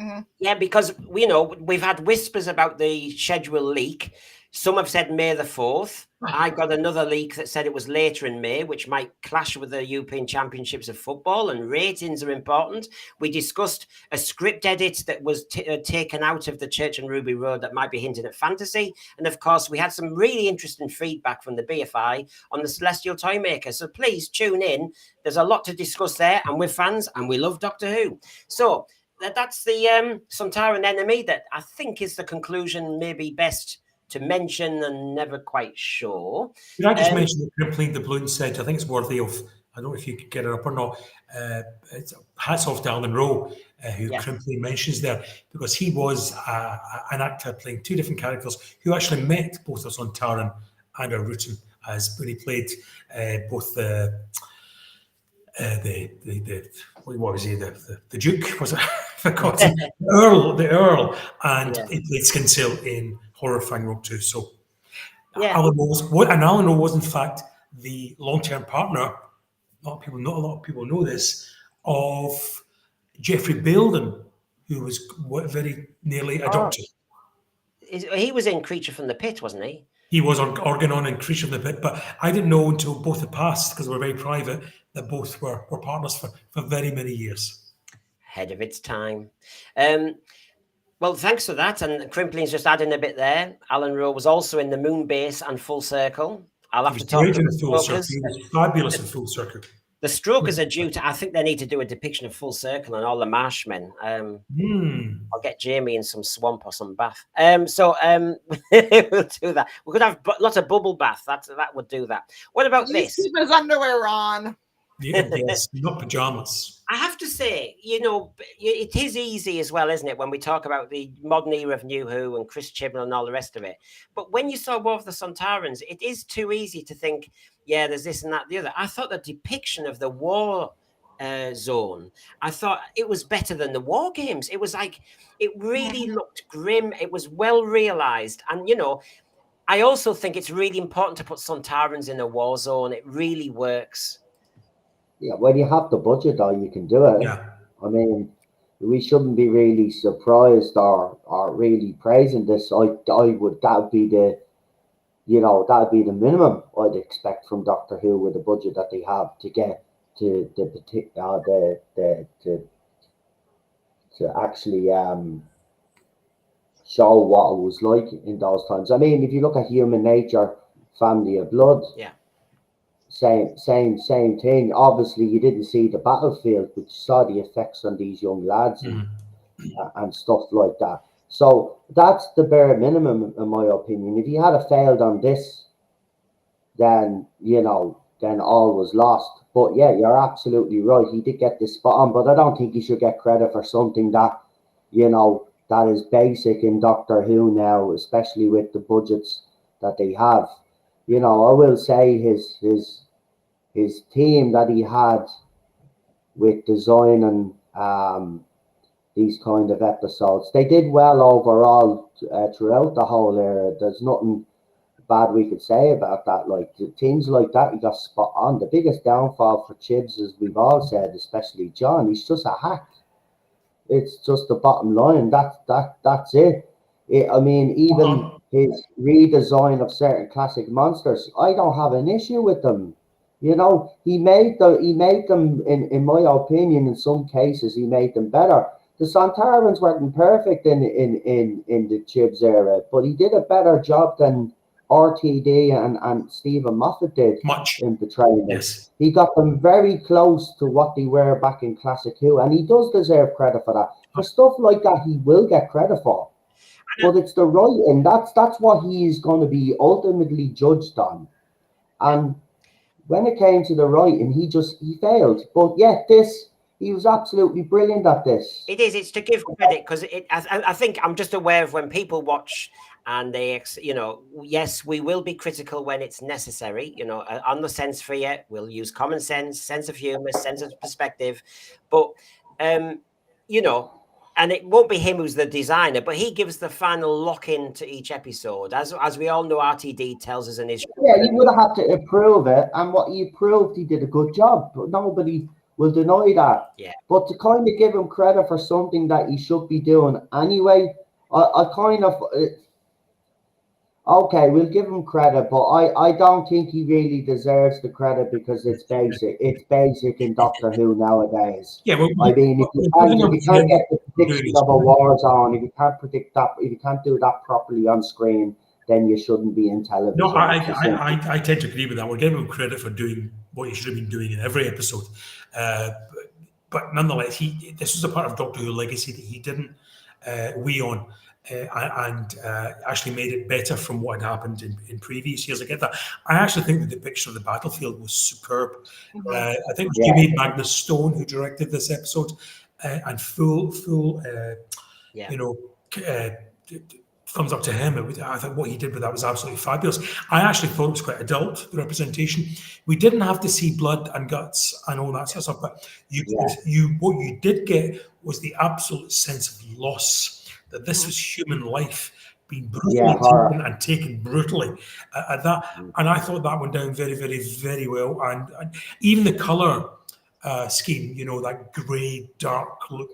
Mm-hmm. Yeah, because we've had whispers about the schedule leak. Some have said May the 4th. I got another leak that said it was later in May, which might clash with the European Championships of Football, and ratings are important. We discussed a script edit that was taken out of the Church and Ruby Road that might be hinting at fantasy. And of course, we had some really interesting feedback from the BFI on the Celestial Toymaker. So please tune in. There's a lot to discuss there, and we're fans and we love Doctor Who. So that's the Sontaran enemy that I think is the conclusion maybe best to mention and never quite sure. Did I just mention that Crimpling the Balloon said, I think it's worthy of, I don't know if you could get it up or not, hats off to Alan Rowe, who Crimpling mentions there, because he was an actor playing two different characters who actually met both a Sontaran and a Rutan, as when he played both what was he? The Duke, was it? Forgotten. the Earl, and he played Skinsail in Horrifying Rogue 2. So Alan Rowe was in fact the long-term partner. Not a lot of people know this, of Geoffrey Belden, who was very nearly a doctor. He was in Creature from the Pit, wasn't he? He was on Organon and Creature from the Pit, but I didn't know until both had passed, because they were very private, that both were partners for very many years. Ahead of its time. Well, thanks for that. And Crimpling's just adding a bit there. Alan Rowe was also in the Moonbase and Full Circle. I'll have to talk to the Strokers. He was fabulous in Full Circle. The Strokers are due to, I think they need to do a depiction of Full Circle and all the Marshmen. I'll get Jamie in some swamp or some bath. So we'll do that. We could have lots of bubble bath. That would do that. What about this? Keep his underwear on. Yes, not pajamas. I have to say, it is easy as well, isn't it, when we talk about the modern era of NuWho and Chris Chibnall and all the rest of it. But when you saw War of the Sontarans, it is too easy to think, yeah, there's this and that, the other. I thought the depiction of the war zone, I thought it was better than the war games. It was like, it really looked grim. It was well realized. And, I also think it's really important to put Sontarans in a war zone. It really works. Yeah, when you have the budget, though, you can do it. Yeah. I mean, we shouldn't be really surprised or really praising this. That'd be the minimum I'd expect from Doctor Who with the budget that they have to get to actually show what it was like in those times. I mean, if you look at Human Nature, Family of Blood, same thing. Obviously, you didn't see the battlefield, which saw the effects on these young lads and stuff like that. So that's the bare minimum, in my opinion. If you had failed on this, then all was lost. But yeah, you're absolutely right. He did get this spot on, but I don't think he should get credit for something that that is basic in Doctor Who now, especially with the budgets that they have. I will say his team that he had with designing these kind of episodes, they did well overall throughout the whole era. There's nothing bad we could say about that. Like things like that, he got spot on. The biggest downfall for Chibs, as we've all said, especially John, he's just a hack. It's just the bottom line. That's it. I mean, even his redesign of certain classic monsters, I don't have an issue with them. He made them in my opinion, in some cases, he made them better. the Sontarans weren't perfect in the Chibs era, but he did a better job than RTD and Stephen Moffat did Much. in portraying them. Yes. He got them very close to what they were back in Classic Who, and he does deserve credit for that. For stuff like that, he will get credit for. But it's the writing. That's what he is going to be ultimately judged on. And when it came to the writing, he failed. But yet he was absolutely brilliant at this. It is. It's to give credit because I think I'm just aware of when people watch and they, yes, we will be critical when it's necessary. On the sense sphere, we'll use common sense of humor, sense of perspective, but and it won't be him who's the designer, but he gives the final lock-in to each episode. As we all know, RTD tells us an issue. Yeah, you would have to approve it, and what he approved, he did a good job. But nobody will deny that. Yeah. But to kind of give him credit for something that he should be doing anyway, I kind of... Okay, we'll give him credit, but I don't think he really deserves the credit because it's basic. It's basic in Doctor Who nowadays. Yeah, I mean, if you can't get the prediction of a war zone, if you can't predict that, if you can't do that properly on screen, then you shouldn't be in television. No, I tend to agree with that. We're giving him credit for doing what he should have been doing in every episode. But nonetheless, this was a part of Doctor Who legacy that he didn't weigh on. And actually made it better from what had happened in previous years. I get that. I actually think the depiction of the battlefield was superb. I think it was Jimmy Magnus Stone who directed this episode, and full thumbs up to him. I thought what he did with that was absolutely fabulous. I actually thought it was quite adult, the representation. We didn't have to see blood and guts and all that sort of stuff, but what you did get was the absolute sense of loss. That this was human life being brutally taken brutally at that. And I thought that went down very, very, very well. And even the colour scheme, that grey, dark look,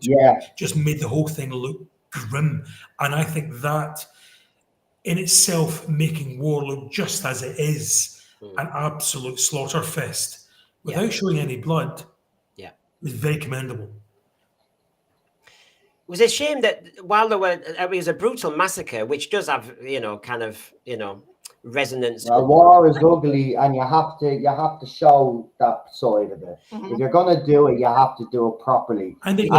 just made the whole thing look grim. And I think that in itself, making war look just as it is, an absolute slaughter fest, without showing any blood, was very commendable. It was a shame that while it was a brutal massacre, which does have, resonance. Well, war is ugly, and you have to show that side of it. If you're gonna do it, you have to do it properly. And his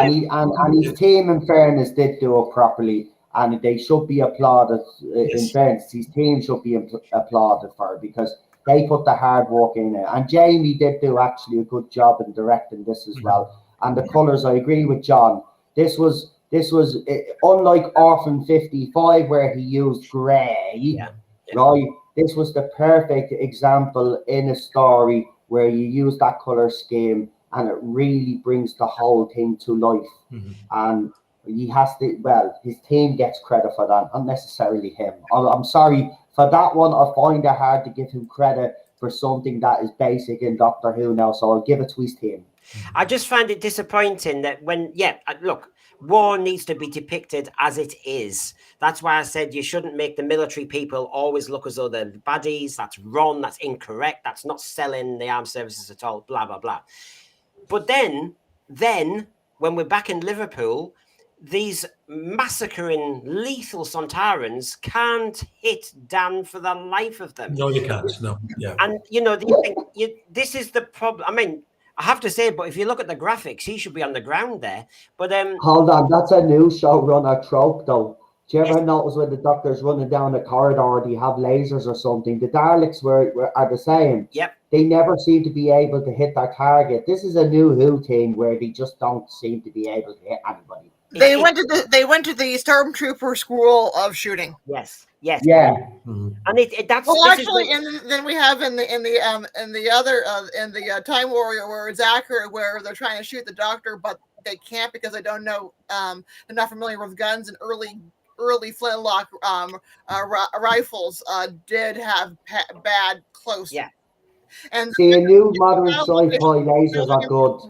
team, in fairness, did do it properly, and they should be applauded. In fairness, his team should be applauded for it because they put the hard work in it. And Jamie did do actually a good job in directing this as well. And the colours, I agree with John. This was unlike Orphan 55 where he used grey, right? This was the perfect example in a story where you use that colour scheme and it really brings the whole thing to life. And he has to, his team gets credit for that, not necessarily him. I'm sorry, for that one, I find it hard to give him credit for something that is basic in Doctor Who now, so I'll give it to his team. I just find it disappointing that look, war needs to be depicted as it is. That's why I said you shouldn't make the military people always look as though they're baddies. That's wrong. That's incorrect. That's not selling the armed services at all. Blah, blah, blah. But then when we're back in Liverpool, these massacring, lethal Sontarans can't hit Dan for the life of them. No, you can't. No, yeah. And, this is the problem. I mean, I have to say, but if you look at the graphics, he should be on the ground there. But hold on, that's a new showrunner trope, though. Do you ever notice when the Doctor's running down the corridor, do you have lasers or something? The Daleks are the same. Yep. They never seem to be able to hit their target. This is a NuWho thing where they just don't seem to be able to hit anybody. They went to the Stormtrooper school of shooting. Yes. Yeah. And and then we have in the Time Warrior where Zachary, where they're trying to shoot the Doctor, but they can't because they don't know they're not familiar with guns, and early flintlock rifles did have bad close And See, a new modern now sci-fi lasers are good.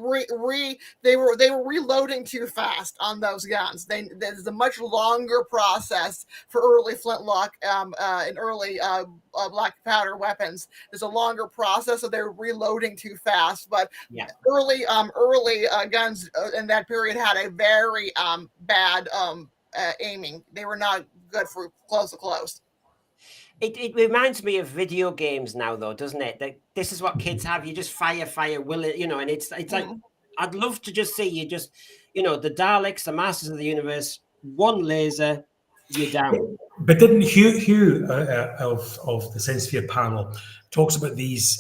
they were reloading too fast on those guns. There's a much longer process for early flintlock and early black powder weapons. There's a longer process, so they're reloading too fast. But early guns in that period had a very bad aiming. They were not good for close to close. It reminds me of video games now, though, doesn't it? That this is what kids have. You just fire, will it? You know, and it's like I'd love to just see you just, you know, the Daleks, the Masters of the Universe, one laser, you're down. But didn't Hugh of the Sense Sphere panel talks about these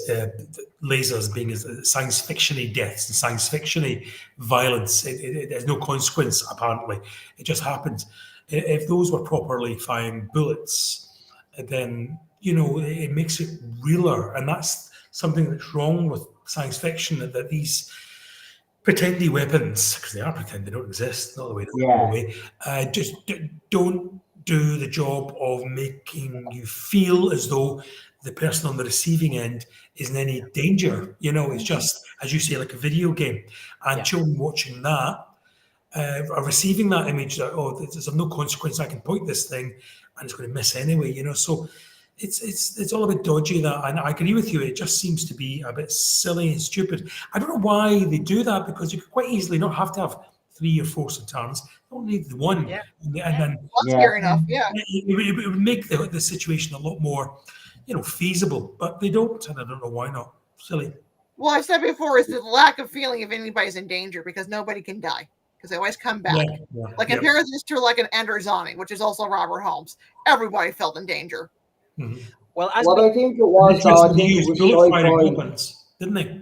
lasers being science fiction-y deaths and science fiction-y violence? There's no consequence, apparently. It just happens. If those were properly firing bullets, then, you know, it makes it realer. And that's something that's wrong with science fiction, that these pretendy weapons, because they are pretend, they don't exist, not the way just don't do the job of making you feel as though the person on the receiving end is in any danger. You know, it's just, as you say, like a video game. And children watching that are receiving that image that, oh, there's of no consequence, I can point this thing and it's going to miss anyway, you know. So it's all a bit dodgy, that, and I agree with you, it just seems to be a bit silly and stupid. I don't know why they do that, because you could quite easily not have to have 3 or 4 Sontarans. You don't need the one. And then that's scary enough. It would make the situation a lot more, you know, feasible, but they don't, and I don't know why not. Silly. Well, I've said before, is the lack of feeling if anybody's in danger, because nobody can die, because they always come back. Compare this to like an Androzani, which is also Robert Holmes. Everybody felt in danger. Mm-hmm. Well, I think it was. I think it was bullet-firing weapons, didn't they?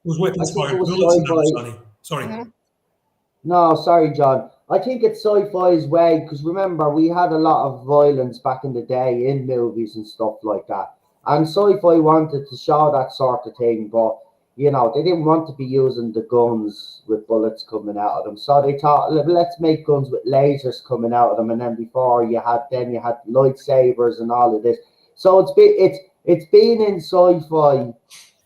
Those weapons fired bullets in Androzani. Sorry. No, sorry, John. I think it's sci-fi's way, because remember, we had a lot of violence back in the day in movies and stuff like that. And sci-fi wanted to show that sort of thing, but, you know, they didn't want to be using the guns with bullets coming out of them. So they thought, let's make guns with lasers coming out of them. And then before you had lightsabers and all of this. So it's been in sci-fi,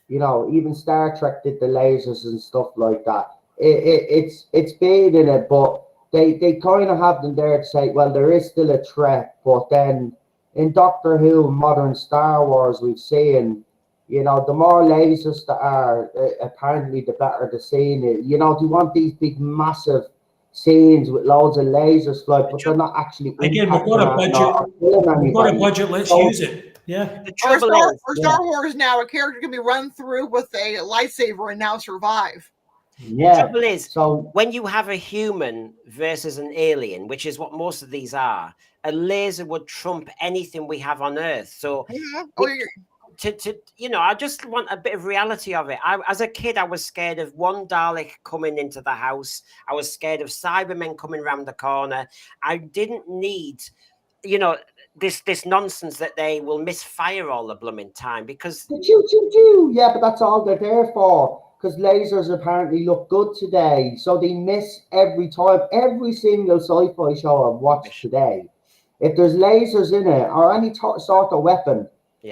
you know, even Star Trek did the lasers and stuff like that. It's been in it, but they kind of have them there to say, well, there is still a threat. But then in Doctor Who, modern Star Wars, we've seen, you know, the more lasers there are, apparently the better the scene is. You know, they want these big, massive scenes with loads of lasers fly, but they're not actually. Again, we've got a budget. We've got a budget. Let's use it. Yeah. For Star Wars now, a character can be run through with a lightsaber and now survive. The trouble is, when you have a human versus an alien, which is what most of these are, a laser would trump anything we have on Earth. So, you know, I just want a bit of reality of it. As a kid, I was scared of one Dalek coming into the house. I was scared of Cybermen coming around the corner. I didn't need, you know, this nonsense that they will misfire all the blooming time, because but that's all they're there for. Because lasers apparently look good today, so they miss every time. Every single sci-fi show I've watched today, if there's lasers in it or any sort of weapon,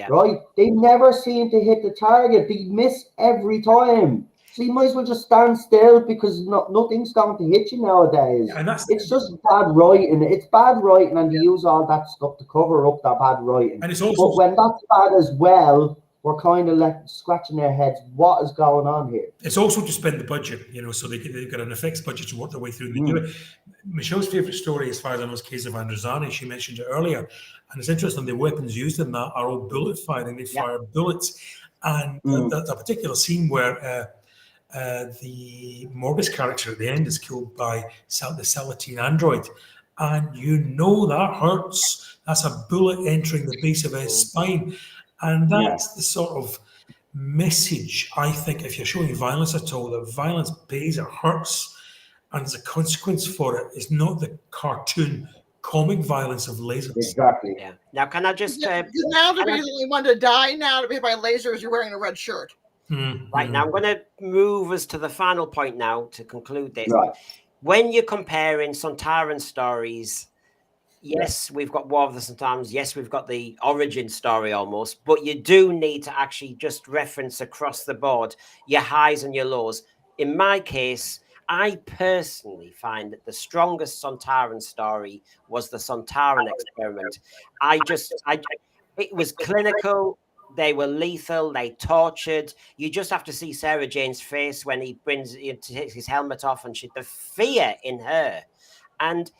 right, they never seem to hit the target. They miss every time. So you might as well just stand still, because nothing's going to hit you nowadays. And it's just bad writing. It's bad writing, and they use all that stuff to cover up that bad writing. And it's also, but when that's bad as well, we're kind of scratching our heads. What is going on here? It's also to spend the budget, you know, so they've got an effects budget to work their way through. Michelle's favourite story, as far as I know, is Case of Androzani. She mentioned it earlier. And it's interesting, the weapons used in that are all bullet firing. They fire bullets. And that particular scene where the Morgus character at the end is killed by the Celatine android. And you know that hurts. That's a bullet entering the base of his spine. And that's the sort of message, I think, if you're showing violence at all, that violence pays, it hurts, and there's a consequence for it. It's not the cartoon comic violence of lasers. Exactly. Yeah. Now, can I just... now to be the only one to die now to be hit by lasers, you're wearing a red shirt. Right, now I'm going to move us to the final point now to conclude this. Right. When you're comparing Sontaran stories yes, we've got War of the Sontarans. Yes, we've got the origin story almost, but you do need to actually just reference across the board your highs and your lows. In my case, I personally find that the strongest Sontaran story was the Sontaran experiment. It was clinical. They were lethal. They tortured. You just have to see Sarah Jane's face when he takes his helmet off, and the fear in her, and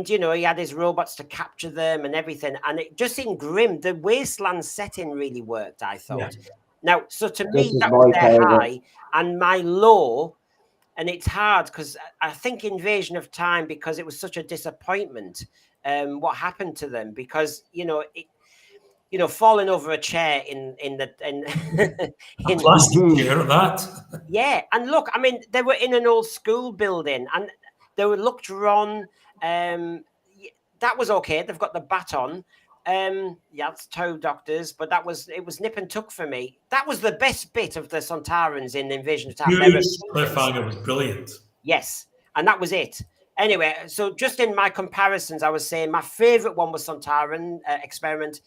he had his robots to capture them and everything, and it just seemed grim. The wasteland setting really worked, I thought. Yeah. Now, so to This me, is that was my their favorite. high, and my low. And it's hard because I think Invasion of Time, because it was such a disappointment. What happened to them? Because falling over a chair in Plastic chair at that. yeah, and look, I mean, they were in an old school building, and they looked run. That was okay. They've got the baton. Yeah, it's toe doctors, but it was nip and tuck for me. That was the best bit of the Sontarans in Invasion of Time. Huge cliffhanger was brilliant. Yes, and that was it. Anyway, so just in my comparisons, I was saying my favorite one was Sontaran experiment.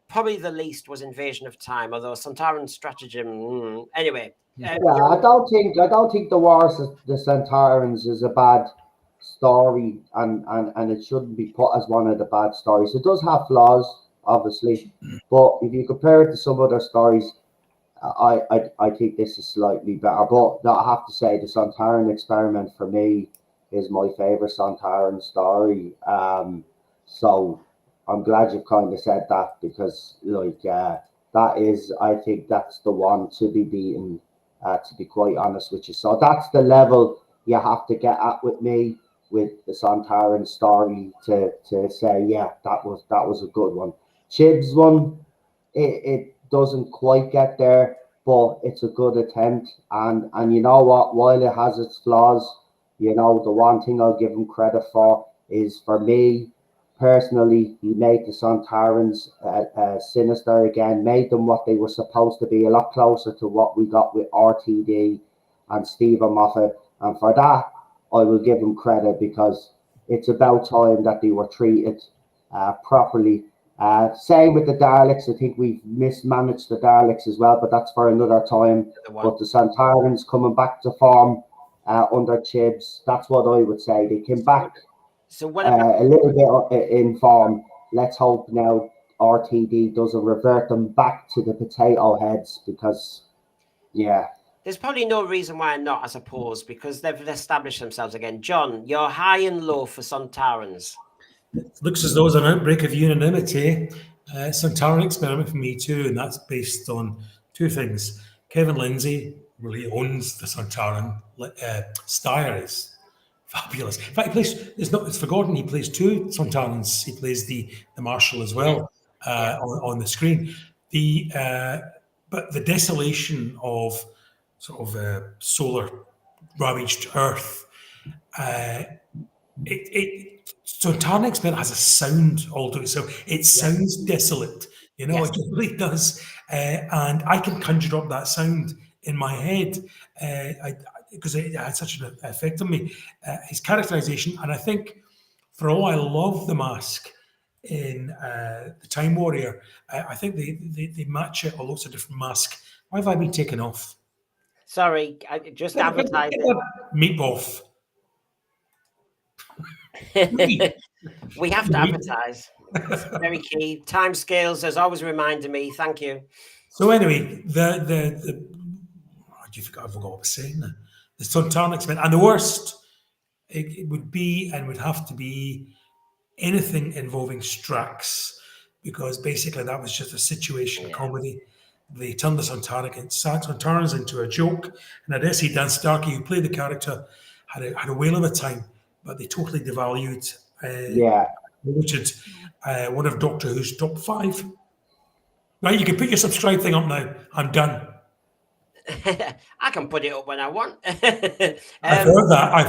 Probably the least was Invasion of Time, although Sontaran stratagem. Anyway, I don't think the Wars of the Sontarans is a bad story, and it shouldn't be put as one of the bad stories. It does have flaws, obviously, but if you compare it to some other stories, I think this is slightly better. But I have to say, the Sontaran experiment for me is my favorite Sontaran story. So I'm glad you've kind of said that, because that is, I think that's the one to be beaten. To be quite honest with you, so that's the level you have to get at with me with the Sontaran story to say, yeah, that was a good one. Chib's one, it doesn't quite get there, but it's a good attempt. And you know what? While it has its flaws, the one thing I'll give him credit for is, for me personally, he made the Sontarans sinister again, made them what they were supposed to be, a lot closer to what we got with RTD and Stephen Moffat. And for that, I will give him credit, because it's about time that they were treated properly. Same with the Daleks. I think we've mismanaged the Daleks as well, but that's for another time. But the Sontarans coming back to form under Chibs, that's what I would say. They came back a little bit in form. Let's hope now RTD doesn't revert them back to the potato heads, because, yeah. There's probably no reason why not, I suppose, because they've established themselves again. John, you're high and low for Sontarans. It looks as though there's an outbreak of unanimity. Sontaran experiment for me too, and that's based on two things. Kevin Lindsay really owns the Sontaran. Steyer is fabulous. In fact, it's forgotten, he plays two Sontarans. He plays the Marshal as well on the screen. But the desolation of sort of solar ravaged Earth, Sontaran experiment has a sound all to itself. It sounds desolate, it really does. And I can conjure up that sound in my head because it had such an effect on me. His characterization, and I think, for all I love the mask in the Time Warrior, I think they match it, although it's a different mask. Why have I been taken off? Sorry, I just advertised it. Meatball. We have to advertise. It's very key. Time scales has always reminded me. Thank you. So anyway, I forgot what I was saying. The Sontaran experiment, and the worst, it would be and would have to be anything involving Strax, because basically that was just a situation comedy. They turned the Sontarans into a joke, and Adesi Dan Starkey, who played the character, had a whale of a time, but they totally devalued Richard, one of Doctor Who's top 5. Right, you can put your subscribe thing up now. I'm done. I can put it up when I want. I've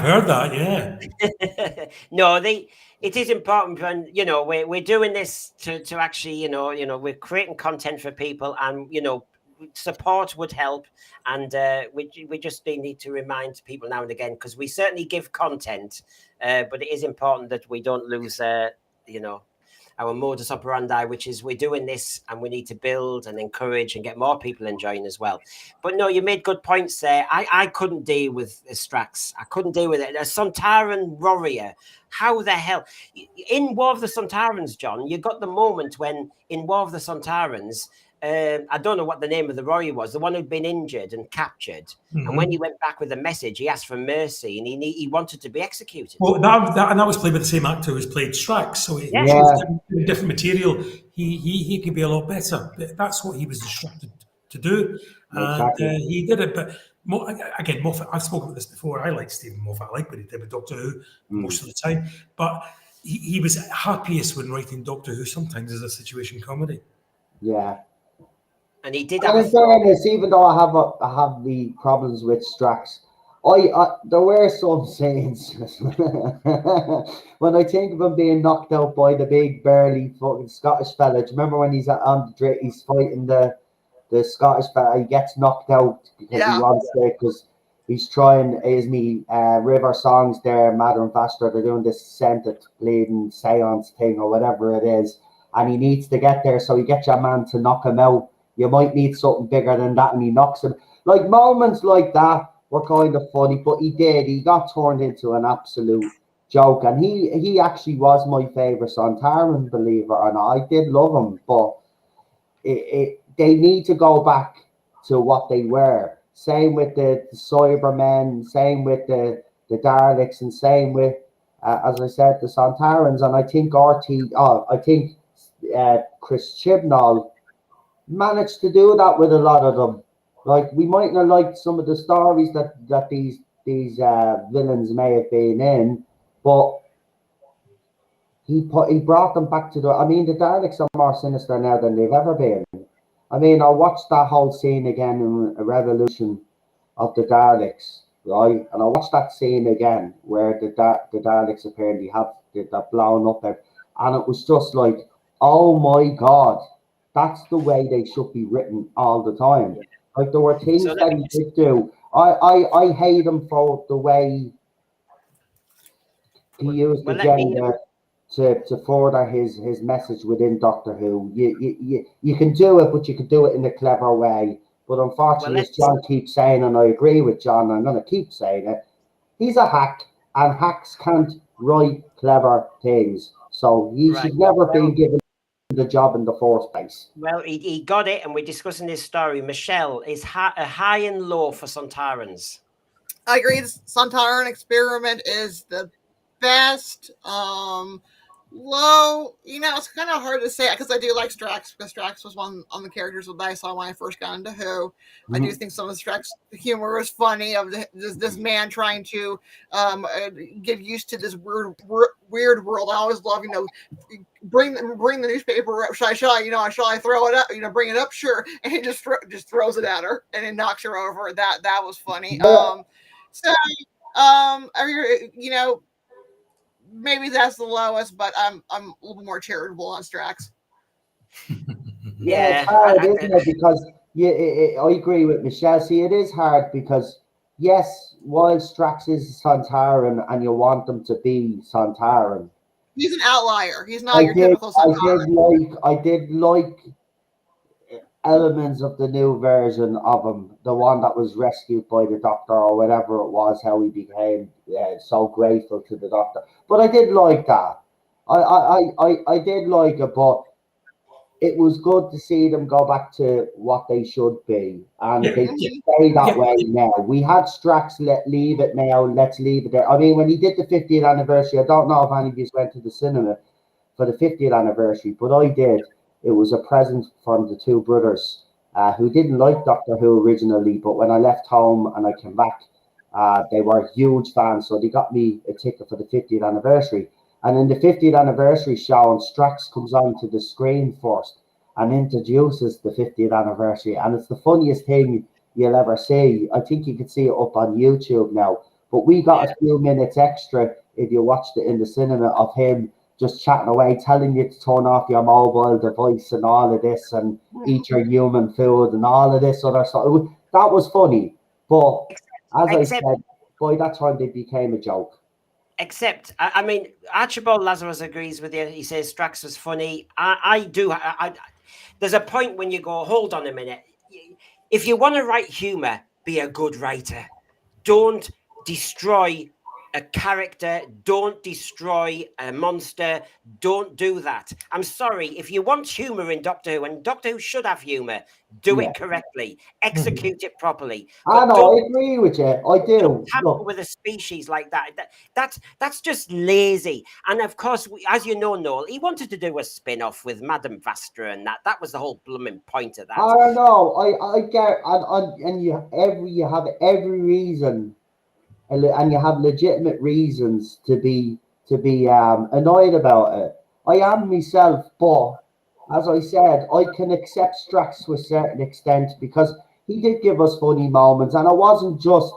heard that. Yeah. No, it is important, and we're doing this to actually, we're creating content for people, and support would help, and we just need to remind people now and again, because we certainly give content, but it is important that we don't lose you know, our modus operandi, which is we're doing this and we need to build and encourage and get more people enjoying as well. But no, you made good points there. I couldn't deal with Strax. I couldn't deal with it. A Sontaran warrior. How the hell? In War of the Sontarans, John, you got the moment when in War of the Sontarans, I don't know what the name of the warrior was, the one who'd been injured and captured. Mm-hmm. And when he went back with a message, he asked for mercy and he wanted to be executed. Well, that was played by the same actor who's played Strax, so he chose different material. He could be a lot better. That's what he was instructed to do, and he did it. But again, Moffat, I've spoken about this before. I like Stephen Moffat. I like what he did with Doctor Who most of the time, but he was happiest when writing Doctor Who sometimes as a situation comedy. Yeah. And he did have in fairness, even though I have the problems with Strax, there were some scenes when I think of him being knocked out by the big burly fucking Scottish fella. Do you remember when he's he's fighting the Scottish fella? He gets knocked out because he wants to, because he's trying, River Songs there, Matter and Faster, they're doing this scented bleeding seance thing or whatever it is, and he needs to get there, so he gets your man to knock him out. You might need something bigger than that, and he knocks him. Like, moments like that were kind of funny, but he got turned into an absolute joke, and he actually was my favourite Sontaran, believe it or not. I did love him, but they need to go back to what they were. Same with the Cybermen, same with the Daleks, and same with, as I said, the Sontarans. And I think Chris Chibnall managed to do that with a lot of them. Like, we might not like some of the stories that these villains may have been in, but he brought them back to the Daleks are more sinister now than they've ever been. I mean, I watched that whole scene again in Revolution of the Daleks, right? And I watched that scene again where the Daleks apparently they're blown up there, and it was just like, oh my God, that's the way they should be written all the time. Like, there were things that he did do. I hate him for the way he used the gender to further his message within Doctor Who. You can do it, but you can do it in a clever way. But unfortunately, as John keeps saying, and I agree with John, I'm going to keep saying it, he's a hack, and hacks can't write clever things. So he should never been given the job in the first place. Well, he got it, and we're discussing his story. Michelle, is a high and low for Sontarans? I agree. The Sontaran experiment is the best. Low, it's kind of hard to say because I do like Strax, because Strax was one on the characters that I saw when I first got into Who. I do think some of Strax humor was funny, of this man trying to get used to this weird world. I always love, bring the newspaper up. Shall I throw it up? Bring it up, sure. And he just throws it at her and it knocks her over. That was funny. Maybe that's the lowest, but I'm a little more charitable on Strax. It's hard, isn't it? Because I agree with Michelle. See, it is hard because, yes, while Strax is Sontaran and you want them to be Sontaran, he's an outlier. He's not your typical Sontaran. I did like elements of the new version of him, the one that was rescued by the Doctor or whatever it was, how he became so grateful to the Doctor. But I did like that. I did like it, but it was good to see them go back to what they should be, and they stay that way now. We had Strax, leave it now, let's leave it there. I mean, when he did the 50th anniversary, I don't know if any of you went to the cinema for the 50th anniversary, but I did. It was a present from the two brothers who didn't like Doctor Who originally, but when I left home and I came back, they were huge fans, so they got me a ticket for the 50th anniversary. And in the 50th anniversary show, Strax comes onto the screen first and introduces the 50th anniversary, and it's the funniest thing you'll ever see. I think you can see it up on YouTube now, but we got a few minutes extra if you watched it in the cinema of him just chatting away, telling you to turn off your mobile device and all of this and eat your human food and all of this other stuff. That was funny, but as I said, by that time they became a joke. Except, I mean, Archibald Lazarus agrees with you. He says Strax was funny. I do. There's a point when you go, hold on a minute. If you want to write humor, be a good writer. Don't destroy a character. Don't destroy a monster. Don't do that. I'm sorry. If you want humor in Doctor Who, and Doctor Who should have humor, do it correctly. Execute it properly. I But know, don't I agree with you. I do. tamper Look, with a species like that. That's just lazy. And of course, as you know, Noel, he wanted to do a spin-off with Madame Vastra, and that was the whole blooming point of that. I don't know. I get, and you have every reason, and you have legitimate reasons to be annoyed about it. I am myself, but as I said, I can accept Strax to a certain extent because he did give us funny moments, and it wasn't just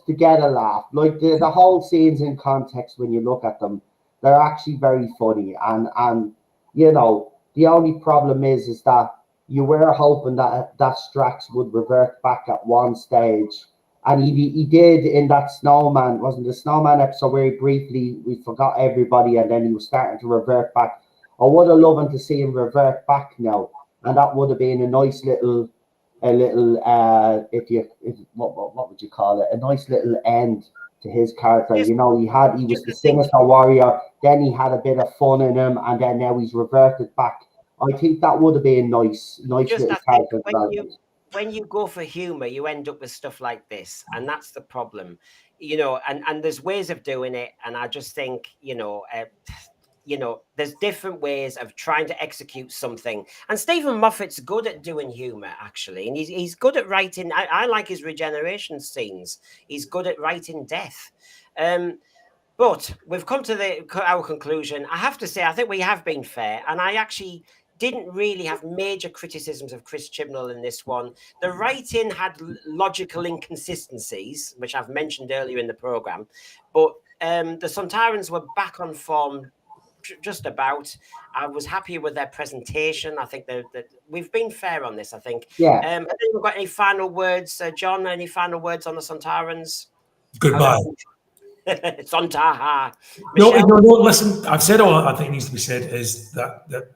to get a laugh. Like the whole scenes in context, when you look at them, they're actually very funny. And you know, the only problem is that you were hoping that Strax would revert back at one stage, and he did in that Snowman, wasn't the Snowman episode where we forgot everybody, and then he was starting to revert back. I would have loved to see him revert back now, and that would have been a nice little if what would you call it, a nice little end to his character. Just, You know, he was just the to think, sinister warrior, then he had a bit of fun in him, and then now he's reverted back. I think that would have been nice just little I think character development. when you go for humor, you end up with stuff like this, and that's the problem. You know, and there's ways of doing it, and I just think, there's different ways of trying to execute something. And Stephen Moffat's good at doing humor, actually, and he's good at writing. I like his regeneration scenes. He's good at writing death. But we've come to our conclusion. I have to say, I think we have been fair, and I actually didn't really have major criticisms of Chris Chibnall in this one. The writing had logical inconsistencies, which I've mentioned earlier in the program, but the Sontarans were back on form just about. I was happy with their presentation. I think that we've been fair on this, I think. Yeah. Have you got any final words, John? Any final words on the Sontarans? Goodbye. Sontaha. No, listen, I've said all I think needs to be said is that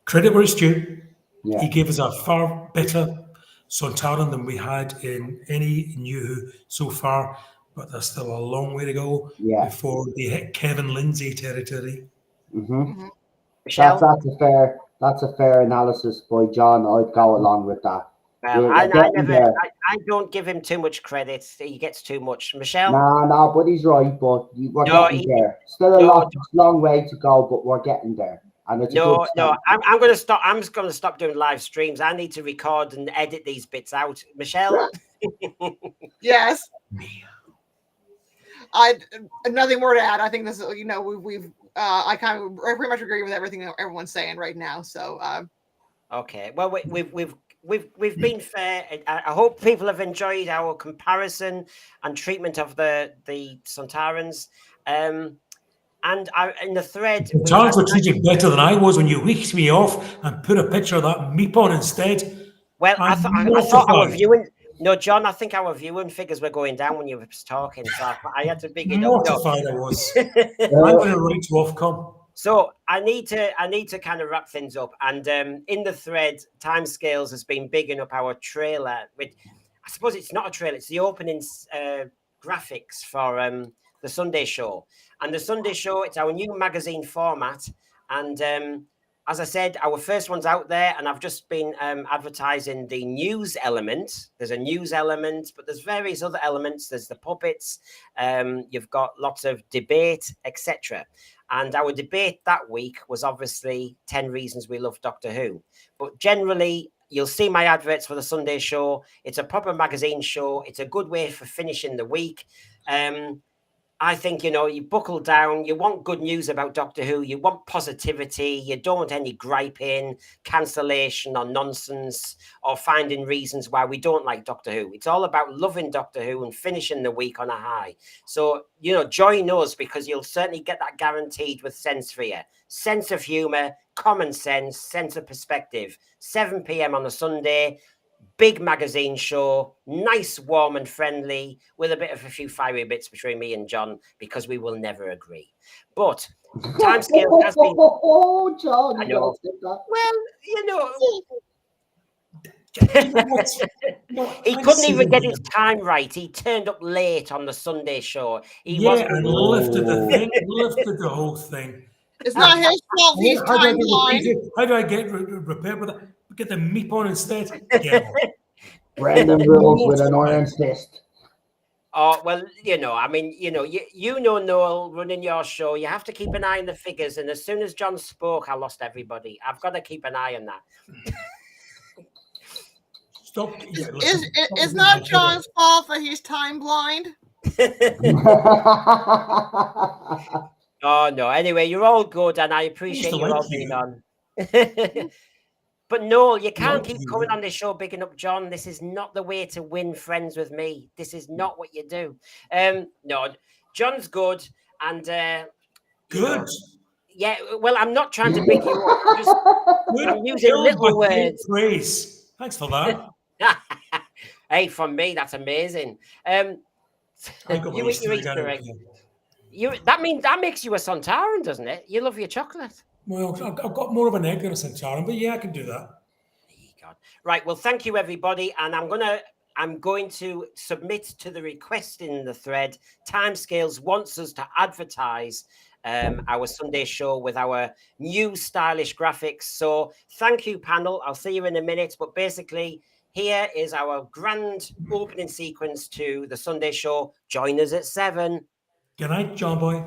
credit where it's due. Yeah. He gave us a far better Sontaran than we had in any NuWho so far, but there's still a long way to go before they hit Kevin Lindsay territory. Mm-hmm. Michelle? That's a fair analysis by John. I'd go along with that. Well, I don't give him too much credit. He gets too much. Michelle? No, but he's right. But we're getting there. Still a long way to go, but we're getting there. And it's I'm going to stop. I'm just going to stop doing live streams. I need to record and edit these bits out. Michelle? Yes. I nothing more to add. I think this, we've I pretty much agree with everything that everyone's saying right now. So okay. Well, we've been fair. I hope people have enjoyed our comparison and treatment of the Sontarans. And in the thread, Sontarans were treated better than I was when you winked me off and put a picture of that meep on instead. Well, I thought our viewing. No, John, I think our viewing figures were going down when you were talking, so I had to big it up. Mortified I was. I'm going to write to Ofcom. So I need to kind of wrap things up. And in the thread, Timescales has been bigging up our trailer. I suppose it's not a trailer; it's the opening graphics for the Sunday show. And the Sunday show, it's our new magazine format, and as I said, our first one's out there, and I've just been advertising the news element. There's a news element, but there's various other elements. There's the puppets. You've got lots of debate, etc. And our debate that week was obviously 10 Reasons We Love Doctor Who. But generally, you'll see my adverts for the Sunday show. It's a proper magazine show. It's a good way for finishing the week. I think, you buckle down, you want good news about Doctor Who, you want positivity, you don't want any griping, cancellation or nonsense or finding reasons why we don't like Doctor Who. It's all about loving Doctor Who and finishing the week on a high. So, join us, because you'll certainly get that guaranteed with Sense for you. Sense of humour, common sense of perspective. 7 p.m. on a Sunday. big magazine show, nice, warm and friendly, with a bit of a few fiery bits between me and John, because we will never agree. But timescale has been... Oh, John, I you know. don't think that. Well, you know... No, He couldn't even get his time right. He turned up late on the Sunday show. He wasn't... and lifted the thing, lifted the whole thing. It's not his fault he's How do I time get blind. repeated? How do I get repaired with that? Get the meep on instead. Brendan rules with an iron fist. Oh, well, you know, I mean, you know, Noel, running your show, you have to keep an eye on the figures. And as soon as John spoke, I lost everybody. I've got to keep an eye on that. Stop. It's not John's fault that he's time blind. Oh, no. Anyway, you're all good, and I appreciate you all being on. But Noel, you can't keep coming on this show bigging up John. This is not the way to win friends with me. This is not what you do. No, John's good, and good. Yeah, well, I'm not trying to big you up. I'm using little words. Praise. Thanks for that. Hey, from me, that's amazing. You eat your Easter egg. That makes you a Sontaran, doesn't it? You love your chocolate. Well, I've got more of an egg than a Sontaran, but yeah, I can do that. God. Right. Well, thank you, everybody, and I'm going to submit to the request in the thread. Timescales wants us to advertise our Sunday show with our new stylish graphics. So thank you, panel. I'll see you in a minute. But basically, here is our grand opening sequence to the Sunday show. Join us at 7. Good night, John Boy.